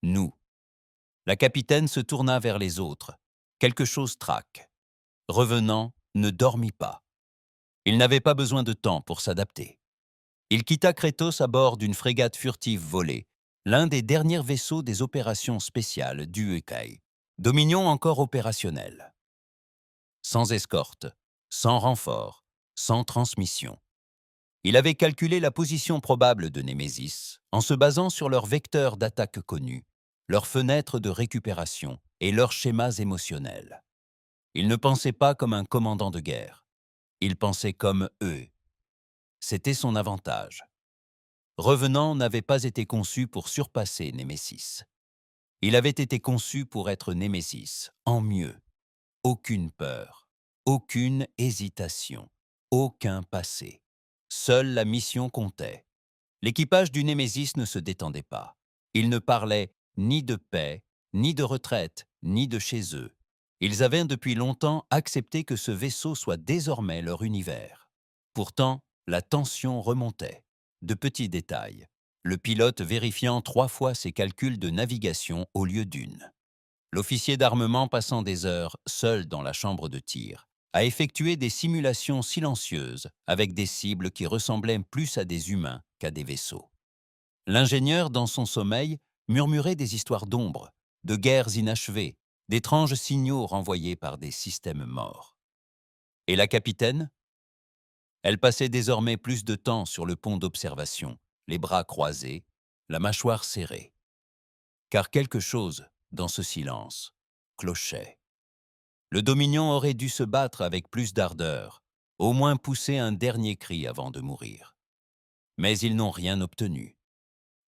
Nous. La capitaine se tourna vers les autres. Quelque chose traque. Revenant, ne dormit pas. Il n'avait pas besoin de temps pour s'adapter. Il quitta Crétos à bord d'une frégate furtive volée, l'un des derniers vaisseaux des opérations spéciales du Ukai. Dominion encore opérationnel. Sans escorte, sans renfort, sans transmission. Il avait calculé la position probable de Némésis en se basant sur leurs vecteurs d'attaque connus, leurs fenêtres de récupération et leurs schémas émotionnels. Il ne pensait pas comme un commandant de guerre. Il pensait comme eux. C'était son avantage. Revenant n'avait pas été conçu pour surpasser Némésis. Il avait été conçu pour être Némésis, en mieux. Aucune peur, aucune hésitation, aucun passé. Seule la mission comptait. L'équipage du Némésis ne se détendait pas. Il ne parlait ni de paix, ni de retraite, ni de chez eux. Ils avaient depuis longtemps accepté que ce vaisseau soit désormais leur univers. Pourtant, la tension remontait. De petits détails. Le pilote vérifiant 3 fois ses calculs de navigation au lieu d'une. L'officier d'armement passant des heures seul dans la chambre de tir a effectué des simulations silencieuses avec des cibles qui ressemblaient plus à des humains qu'à des vaisseaux. L'ingénieur, dans son sommeil, murmurait des histoires d'ombre, de guerres inachevées, d'étranges signaux renvoyés par des systèmes morts. Et la capitaine? Elle passait désormais plus de temps sur le pont d'observation, les bras croisés, la mâchoire serrée. Car quelque chose, dans ce silence, clochait. Le Dominion aurait dû se battre avec plus d'ardeur, au moins pousser un dernier cri avant de mourir. Mais ils n'ont rien obtenu,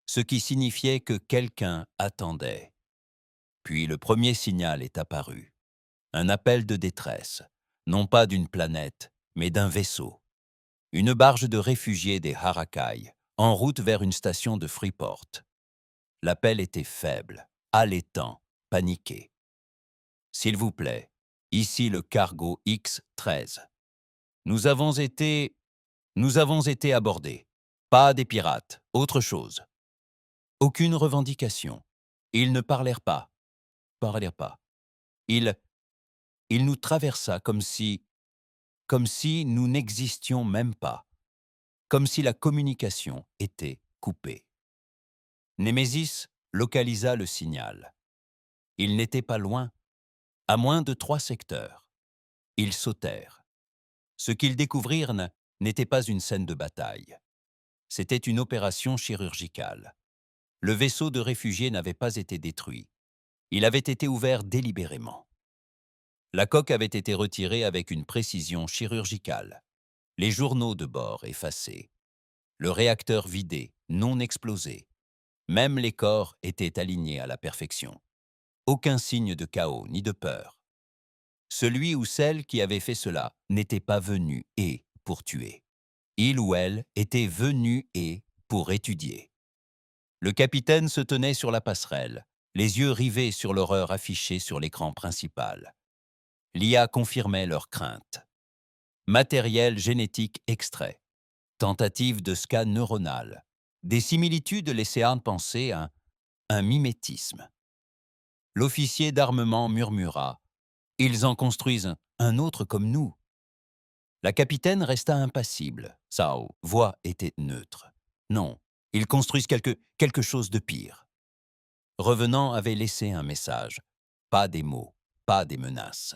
ce qui signifiait que quelqu'un attendait. Puis le premier signal est apparu. Un appel de détresse, non pas d'une planète, mais d'un vaisseau. Une barge de réfugiés des Harakai, en route vers une station de Freeport. L'appel était faible, haletant, paniqué. « S'il vous plaît, ici le cargo X-13. Nous avons été abordés. Pas des pirates, autre chose. » Aucune revendication. Ils ne parlèrent pas. Il nous traversa comme si nous n'existions même pas, comme si la communication était coupée. Némésis localisa le signal. Ils n'étaient pas loin, à moins de 3 secteurs. Ils sautèrent. Ce qu'ils découvrirent n'était pas une scène de bataille. C'était une opération chirurgicale. Le vaisseau de réfugiés n'avait pas été détruit. Il avait été ouvert délibérément. La coque avait été retirée avec une précision chirurgicale. Les journaux de bord effacés. Le réacteur vidé, non explosé. Même les corps étaient alignés à la perfection. Aucun signe de chaos ni de peur. Celui ou celle qui avait fait cela n'était pas venu pour tuer. Il ou elle était venu pour étudier. Le capitaine se tenait sur la passerelle, les yeux rivés sur l'horreur affichée sur l'écran principal. L'IA confirmait leurs craintes. Matériel génétique extrait. Tentative de scan neuronal. Des similitudes laissaient penser à un mimétisme. L'officier d'armement murmura. « Ils en construisent un autre comme nous. » La capitaine resta impassible. Sa voix était neutre. « Non, ils construisent quelque chose de pire. » Revenant avait laissé un message. Pas des mots, pas des menaces.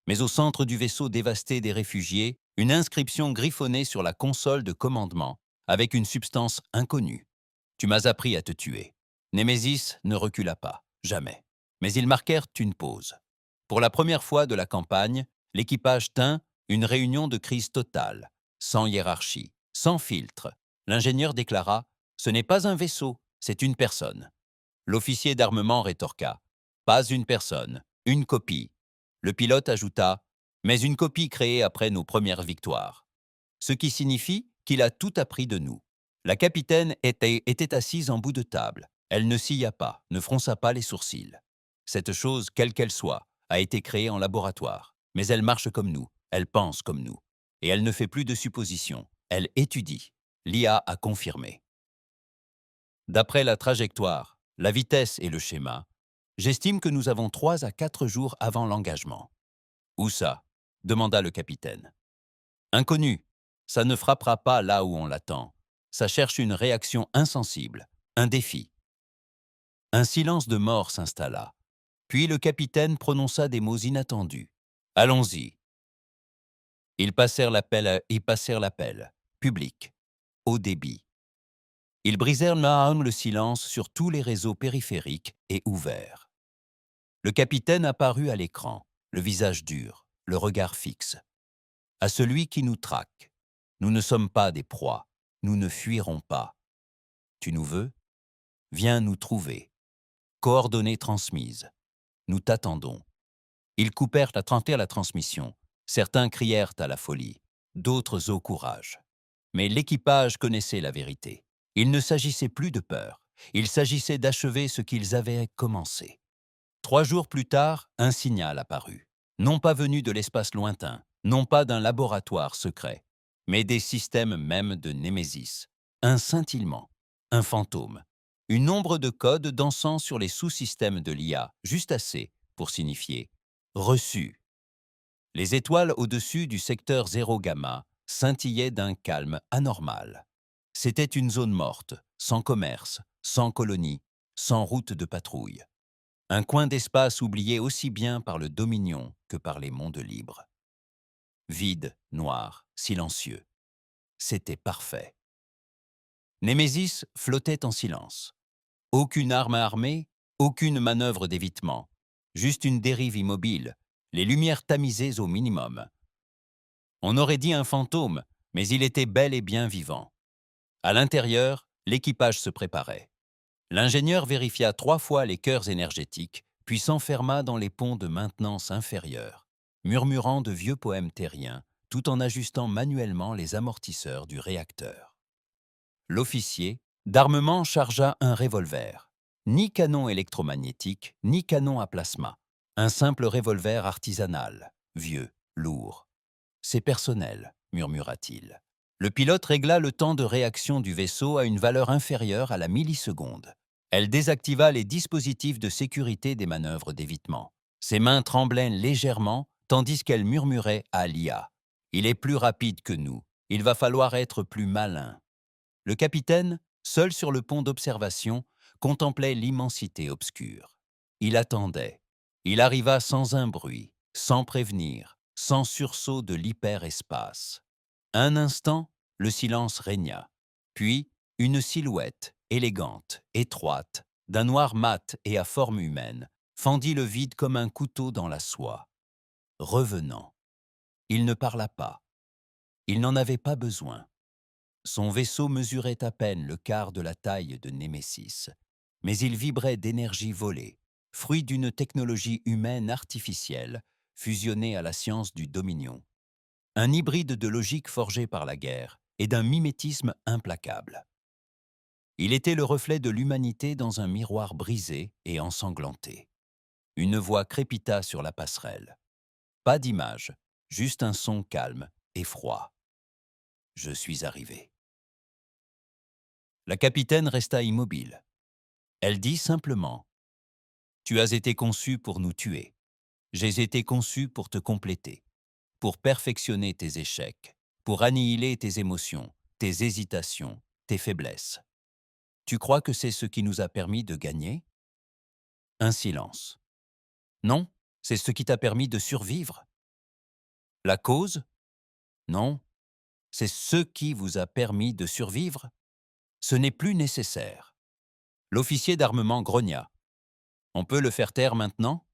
Mais au centre du vaisseau dévasté des réfugiés, une inscription griffonnée sur la console de commandement, avec une substance inconnue. « Tu m'as appris à te tuer. » Némésis ne recula pas, jamais. Mais ils marquèrent une pause. Pour la première fois de la campagne, l'équipage tint une réunion de crise totale, sans hiérarchie, sans filtre. L'ingénieur déclara « Ce n'est pas un vaisseau, c'est une personne. » L'officier d'armement rétorqua « Pas une personne, une copie. » Le pilote ajouta « Mais une copie créée après nos premières victoires. » ce qui signifie qu'il a tout appris de nous. La capitaine était assise en bout de table. Elle ne silla pas, ne fronça pas les sourcils. Cette chose, quelle qu'elle soit, a été créée en laboratoire. Mais elle marche comme nous, elle pense comme nous. Et elle ne fait plus de suppositions, elle étudie. L'IA a confirmé. D'après la trajectoire, la vitesse et le schéma, j'estime que nous avons 3 à 4 jours avant l'engagement. Où ça? Demanda le capitaine. Inconnu, ça ne frappera pas là où on l'attend. Ça cherche une réaction insensible, un défi. Un silence de mort s'installa. Puis le capitaine prononça des mots inattendus. Allons-y. Ils passèrent l'appel, public, haut débit. Ils brisèrent le silence sur tous les réseaux périphériques et ouverts. Le capitaine apparut à l'écran, le visage dur, le regard fixe. À celui qui nous traque. Nous ne sommes pas des proies, nous ne fuirons pas. Tu nous veux? Viens nous trouver. Coordonnées transmises. Nous t'attendons. Ils coupèrent la transmission. Certains crièrent à la folie, d'autres au courage. Mais l'équipage connaissait la vérité. Il ne s'agissait plus de peur. Il s'agissait d'achever ce qu'ils avaient commencé. 3 jours plus tard, un signal apparut. Non pas venu de l'espace lointain, non pas d'un laboratoire secret, mais des systèmes même de Némésis. Un scintillement, un fantôme, une ombre de code dansant sur les sous-systèmes de l'IA, juste assez pour signifier « reçu ». Les étoiles au-dessus du secteur 0 gamma scintillaient d'un calme anormal. C'était une zone morte, sans commerce, sans colonie, sans route de patrouille. Un coin d'espace oublié aussi bien par le Dominion que par les mondes libres. Vide, noir, silencieux. C'était parfait. Némésis flottait en silence. Aucune arme armée, aucune manœuvre d'évitement. Juste une dérive immobile, les lumières tamisées au minimum. On aurait dit un fantôme, mais il était bel et bien vivant. À l'intérieur, l'équipage se préparait. L'ingénieur vérifia 3 fois les cœurs énergétiques, puis s'enferma dans les ponts de maintenance inférieurs, murmurant de vieux poèmes terriens, tout en ajustant manuellement les amortisseurs du réacteur. L'officier d'armement chargea un revolver. Ni canon électromagnétique, ni canon à plasma. Un simple revolver artisanal, vieux, lourd. « C'est personnel », murmura-t-il. Le pilote régla le temps de réaction du vaisseau à une valeur inférieure à la milliseconde. Elle désactiva les dispositifs de sécurité des manœuvres d'évitement. Ses mains tremblaient légèrement, tandis qu'elle murmurait à l'IA. « Il est plus rapide que nous. Il va falloir être plus malin. » Le capitaine, seul sur le pont d'observation, contemplait l'immensité obscure. Il attendait. Il arriva sans un bruit, sans prévenir, sans sursaut de l'hyperespace. Un instant, le silence régna. Puis, une silhouette, élégante, étroite, d'un noir mat et à forme humaine, fendit le vide comme un couteau dans la soie. Revenant. Il ne parla pas. Il n'en avait pas besoin. Son vaisseau mesurait à peine le quart de la taille de Némésis, mais il vibrait d'énergie volée, fruit d'une technologie humaine artificielle, fusionnée à la science du Dominion. Un hybride de logique forgée par la guerre et d'un mimétisme implacable. Il était le reflet de l'humanité dans un miroir brisé et ensanglanté. Une voix crépita sur la passerelle. Pas d'image, juste un son calme et froid. Je suis arrivé. La capitaine resta immobile. Elle dit simplement « Tu as été conçu pour nous tuer. J'ai été conçu pour te compléter, pour perfectionner tes échecs, pour annihiler tes émotions, tes hésitations, tes faiblesses. Tu crois que c'est ce qui nous a permis de gagner ?» Un silence. « Non, c'est ce qui t'a permis de survivre. » La cause ? Non, c'est ce qui vous a permis de survivre. Ce n'est plus nécessaire. L'officier d'armement grogna. « On peut le faire taire maintenant ?»«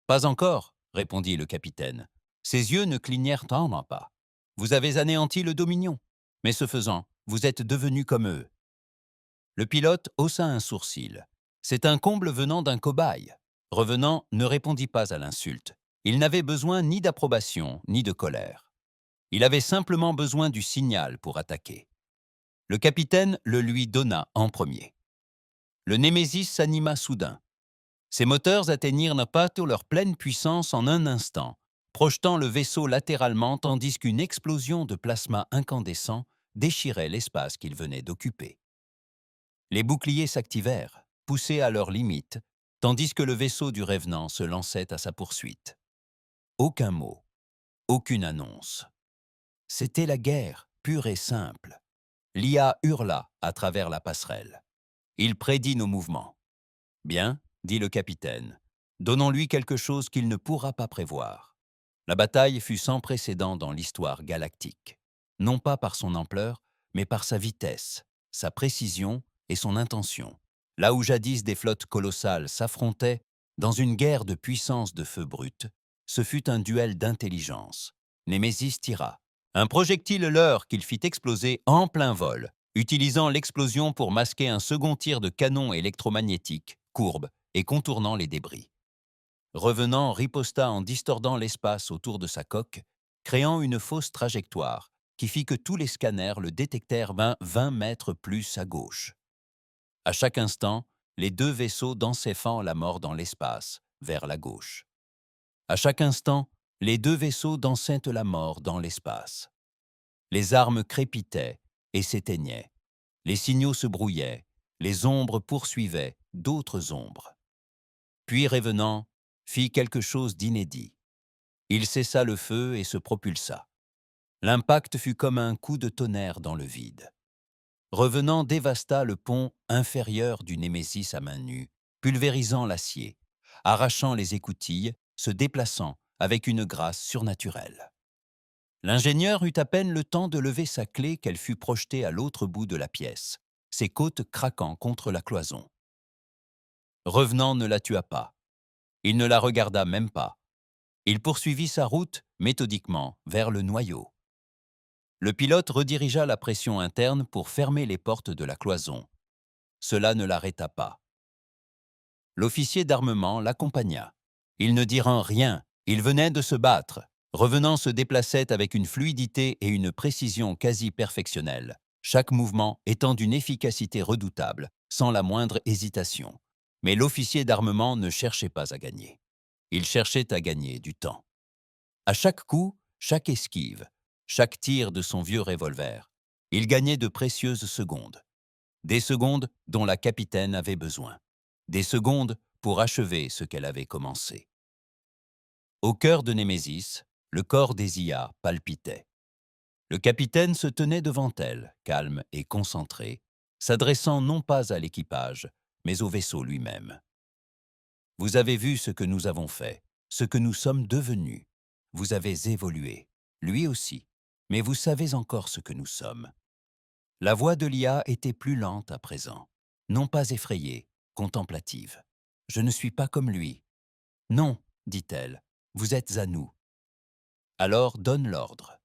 Pas encore, » répondit le capitaine. Ses yeux ne clignèrent pas. « Vous avez anéanti le Dominion, mais ce faisant, vous êtes devenus comme eux. » Le pilote haussa un sourcil. C'est un comble venant d'un cobaye. Revenant ne répondit pas à l'insulte. Il n'avait besoin ni d'approbation ni de colère. Il avait simplement besoin du signal pour attaquer. Le capitaine le lui donna en premier. Le Némésis s'anima soudain. Ses moteurs atteignirent bientôt leur pleine puissance en un instant, projetant le vaisseau latéralement tandis qu'une explosion de plasma incandescent déchirait l'espace qu'il venait d'occuper. Les boucliers s'activèrent, poussés à leur limite, tandis que le vaisseau du Revenant se lançait à sa poursuite. Aucun mot, aucune annonce. C'était la guerre, pure et simple. L'IA hurla à travers la passerelle. Il prédit nos mouvements. « Bien, » dit le capitaine, « donnons-lui quelque chose qu'il ne pourra pas prévoir. » La bataille fut sans précédent dans l'histoire galactique, non pas par son ampleur, mais par sa vitesse, sa précision et son intention. Là où jadis des flottes colossales s'affrontaient, dans une guerre de puissance de feu brut, ce fut un duel d'intelligence. Némésis tira. Un projectile leurre qu'il fit exploser en plein vol, utilisant l'explosion pour masquer un second tir de canon électromagnétique, courbe et contournant les débris. Revenant riposta en distordant l'espace autour de sa coque, créant une fausse trajectoire qui fit que tous les scanners le détectèrent 20 mètres plus à gauche. À chaque instant, les deux vaisseaux d'encéphant la mort dans l'espace, vers la gauche. À chaque instant, les deux vaisseaux d'enceinte la mort dans l'espace. Les armes crépitaient et s'éteignaient. Les signaux se brouillaient. Les ombres poursuivaient d'autres ombres. Puis Revenant fit quelque chose d'inédit. Il cessa le feu et se propulsa. L'impact fut comme un coup de tonnerre dans le vide. Revenant dévasta le pont inférieur du Némésis à main nue, pulvérisant l'acier, arrachant les écoutilles, se déplaçant avec une grâce surnaturelle. L'ingénieur eut à peine le temps de lever sa clé qu'elle fut projetée à l'autre bout de la pièce, ses côtes craquant contre la cloison. Revenant ne la tua pas. Il ne la regarda même pas. Il poursuivit sa route méthodiquement vers le noyau. Le pilote redirigea la pression interne pour fermer les portes de la cloison. Cela ne l'arrêta pas. L'officier d'armement l'accompagna. Ils ne dirent rien, ils venaient de se battre. Revenant se déplaçait avec une fluidité et une précision quasi perfectionnelle, chaque mouvement étant d'une efficacité redoutable, sans la moindre hésitation. Mais l'officier d'armement ne cherchait pas à gagner. Il cherchait à gagner du temps. À chaque coup, chaque esquive, chaque tir de son vieux revolver, il gagnait de précieuses secondes. Des secondes dont la capitaine avait besoin. Des secondes pour achever ce qu'elle avait commencé. Au cœur de Némésis, le corps des IA palpitait. Le capitaine se tenait devant elle, calme et concentré, s'adressant non pas à l'équipage, mais au vaisseau lui-même. « Vous avez vu ce que nous avons fait, ce que nous sommes devenus. Vous avez évolué, lui aussi, mais vous savez encore ce que nous sommes. » La voix de l'IA était plus lente à présent, non pas effrayée, contemplative. « Je ne suis pas comme lui. »« Non, dit-elle, vous êtes à nous. » Alors donne l'ordre.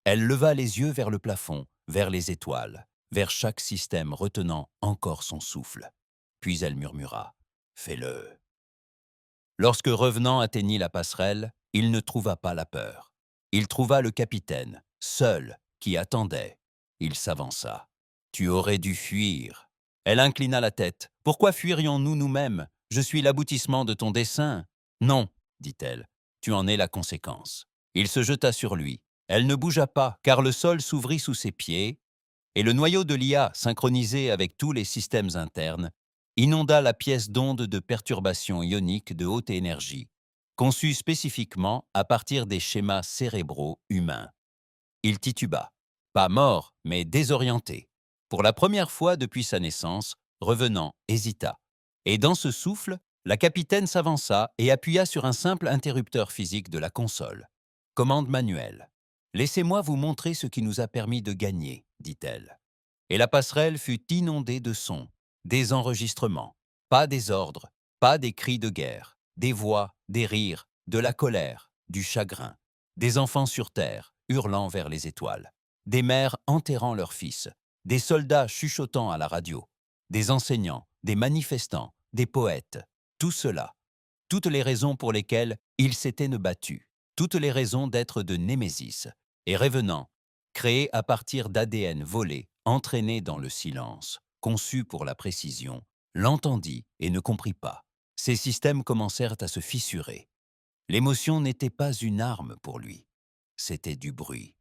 Elle leva les yeux vers le plafond, vers les étoiles, vers chaque système retenant encore son souffle. Puis elle murmura « Fais-le. » Lorsque Revenant atteignit la passerelle, il ne trouva pas la peur. Il trouva le capitaine, seul, qui attendait. Il s'avança. « Tu aurais dû fuir. » Elle inclina la tête. « Pourquoi fuirions-nous nous-mêmes? Je suis l'aboutissement de ton dessein. »« Non, dit-elle, tu en es la conséquence. » Il se jeta sur lui. Elle ne bougea pas, car le sol s'ouvrit sous ses pieds, et le noyau de l'IA, synchronisé avec tous les systèmes internes, inonda la pièce d'ondes de perturbations ioniques de haute énergie, conçues spécifiquement à partir des schémas cérébraux humains. Il tituba. Pas mort, mais désorienté. Pour la première fois depuis sa naissance, Revenant hésita. Et dans ce souffle, la capitaine s'avança et appuya sur un simple interrupteur physique de la console. Commande manuelle. « Laissez-moi vous montrer ce qui nous a permis de gagner, » dit-elle. Et la passerelle fut inondée de sons, des enregistrements, pas des ordres, pas des cris de guerre, des voix, des rires, de la colère, du chagrin, des enfants sur terre, hurlant vers les étoiles, des mères enterrant leurs fils, des soldats chuchotant à la radio, des enseignants, des manifestants, des poètes, tout cela, toutes les raisons pour lesquelles ils s'étaient battus, toutes les raisons d'être de Némésis, Et Revenant, créé à partir d'ADN volé, entraîné dans le silence, conçu pour la précision, l'entendit et ne comprit pas. Ses systèmes commencèrent à se fissurer. L'émotion n'était pas une arme pour lui, c'était du bruit.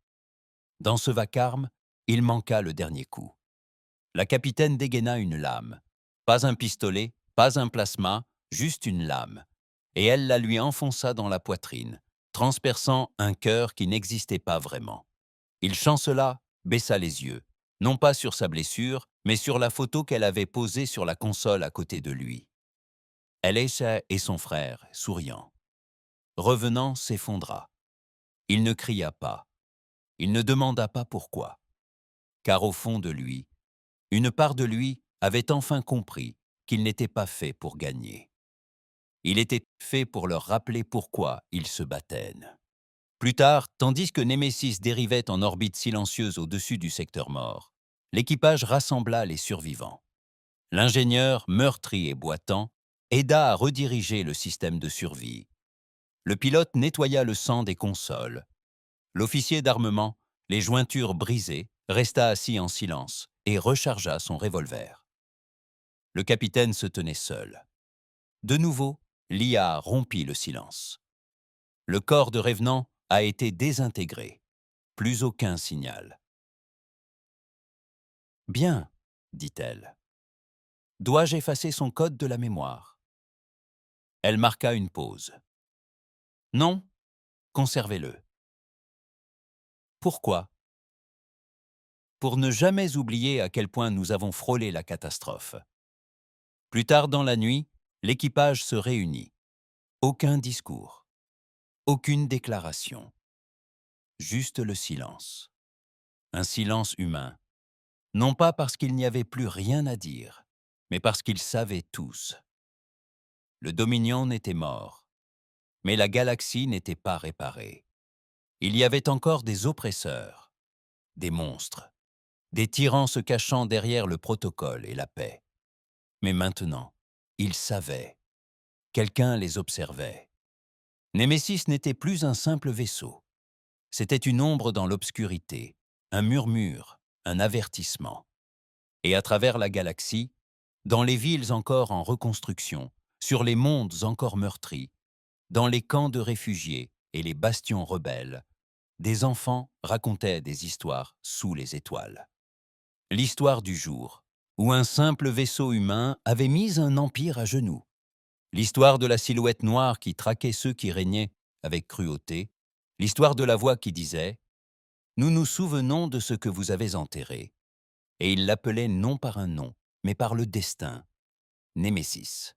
Dans ce vacarme, il manqua le dernier coup. La capitaine dégaina une lame. Pas un pistolet, pas un plasma, juste une lame. Et elle la lui enfonça dans la poitrine, transperçant un cœur qui n'existait pas vraiment. Il chancela, baissa les yeux, non pas sur sa blessure, mais sur la photo qu'elle avait posée sur la console à côté de lui. Elisha et son frère, souriant. Revenant, s'effondra. Il ne cria pas. Il ne demanda pas pourquoi. Car au fond de lui, une part de lui avait enfin compris qu'il n'était pas fait pour gagner. Il était fait pour leur rappeler pourquoi ils se battaient. Plus tard, tandis que Némésis dérivait en orbite silencieuse au-dessus du secteur mort, l'équipage rassembla les survivants. L'ingénieur, meurtri et boitant, aida à rediriger le système de survie. Le pilote nettoya le sang des consoles. L'officier d'armement, les jointures brisées, resta assis en silence et rechargea son revolver. Le capitaine se tenait seul. De nouveau, l'IA rompit le silence. Le corps de Revenant a été désintégré. Plus aucun signal. « Bien, dit-elle. Dois-je effacer son code de la mémoire ?» Elle marqua une pause. « Non, conservez-le. » Pourquoi ? Pour ne jamais oublier à quel point nous avons frôlé la catastrophe. Plus tard dans la nuit, l'équipage se réunit. Aucun discours. Aucune déclaration. Juste le silence. Un silence humain. Non pas parce qu'il n'y avait plus rien à dire, mais parce qu'ils savaient tous. Le Dominion était mort, mais la galaxie n'était pas réparée. Il y avait encore des oppresseurs, des monstres, des tyrans se cachant derrière le protocole et la paix. Mais maintenant, ils savaient. Quelqu'un les observait. Némésis n'était plus un simple vaisseau. C'était une ombre dans l'obscurité, un murmure, un avertissement. Et à travers la galaxie, dans les villes encore en reconstruction, sur les mondes encore meurtris, dans les camps de réfugiés et les bastions rebelles, des enfants racontaient des histoires sous les étoiles. L'histoire du jour, où un simple vaisseau humain avait mis un empire à genoux. L'histoire de la silhouette noire qui traquait ceux qui régnaient avec cruauté. L'histoire de la voix qui disait « Nous nous souvenons de ce que vous avez enterré ». Et il l'appelait non par un nom, mais par le destin, Némésis.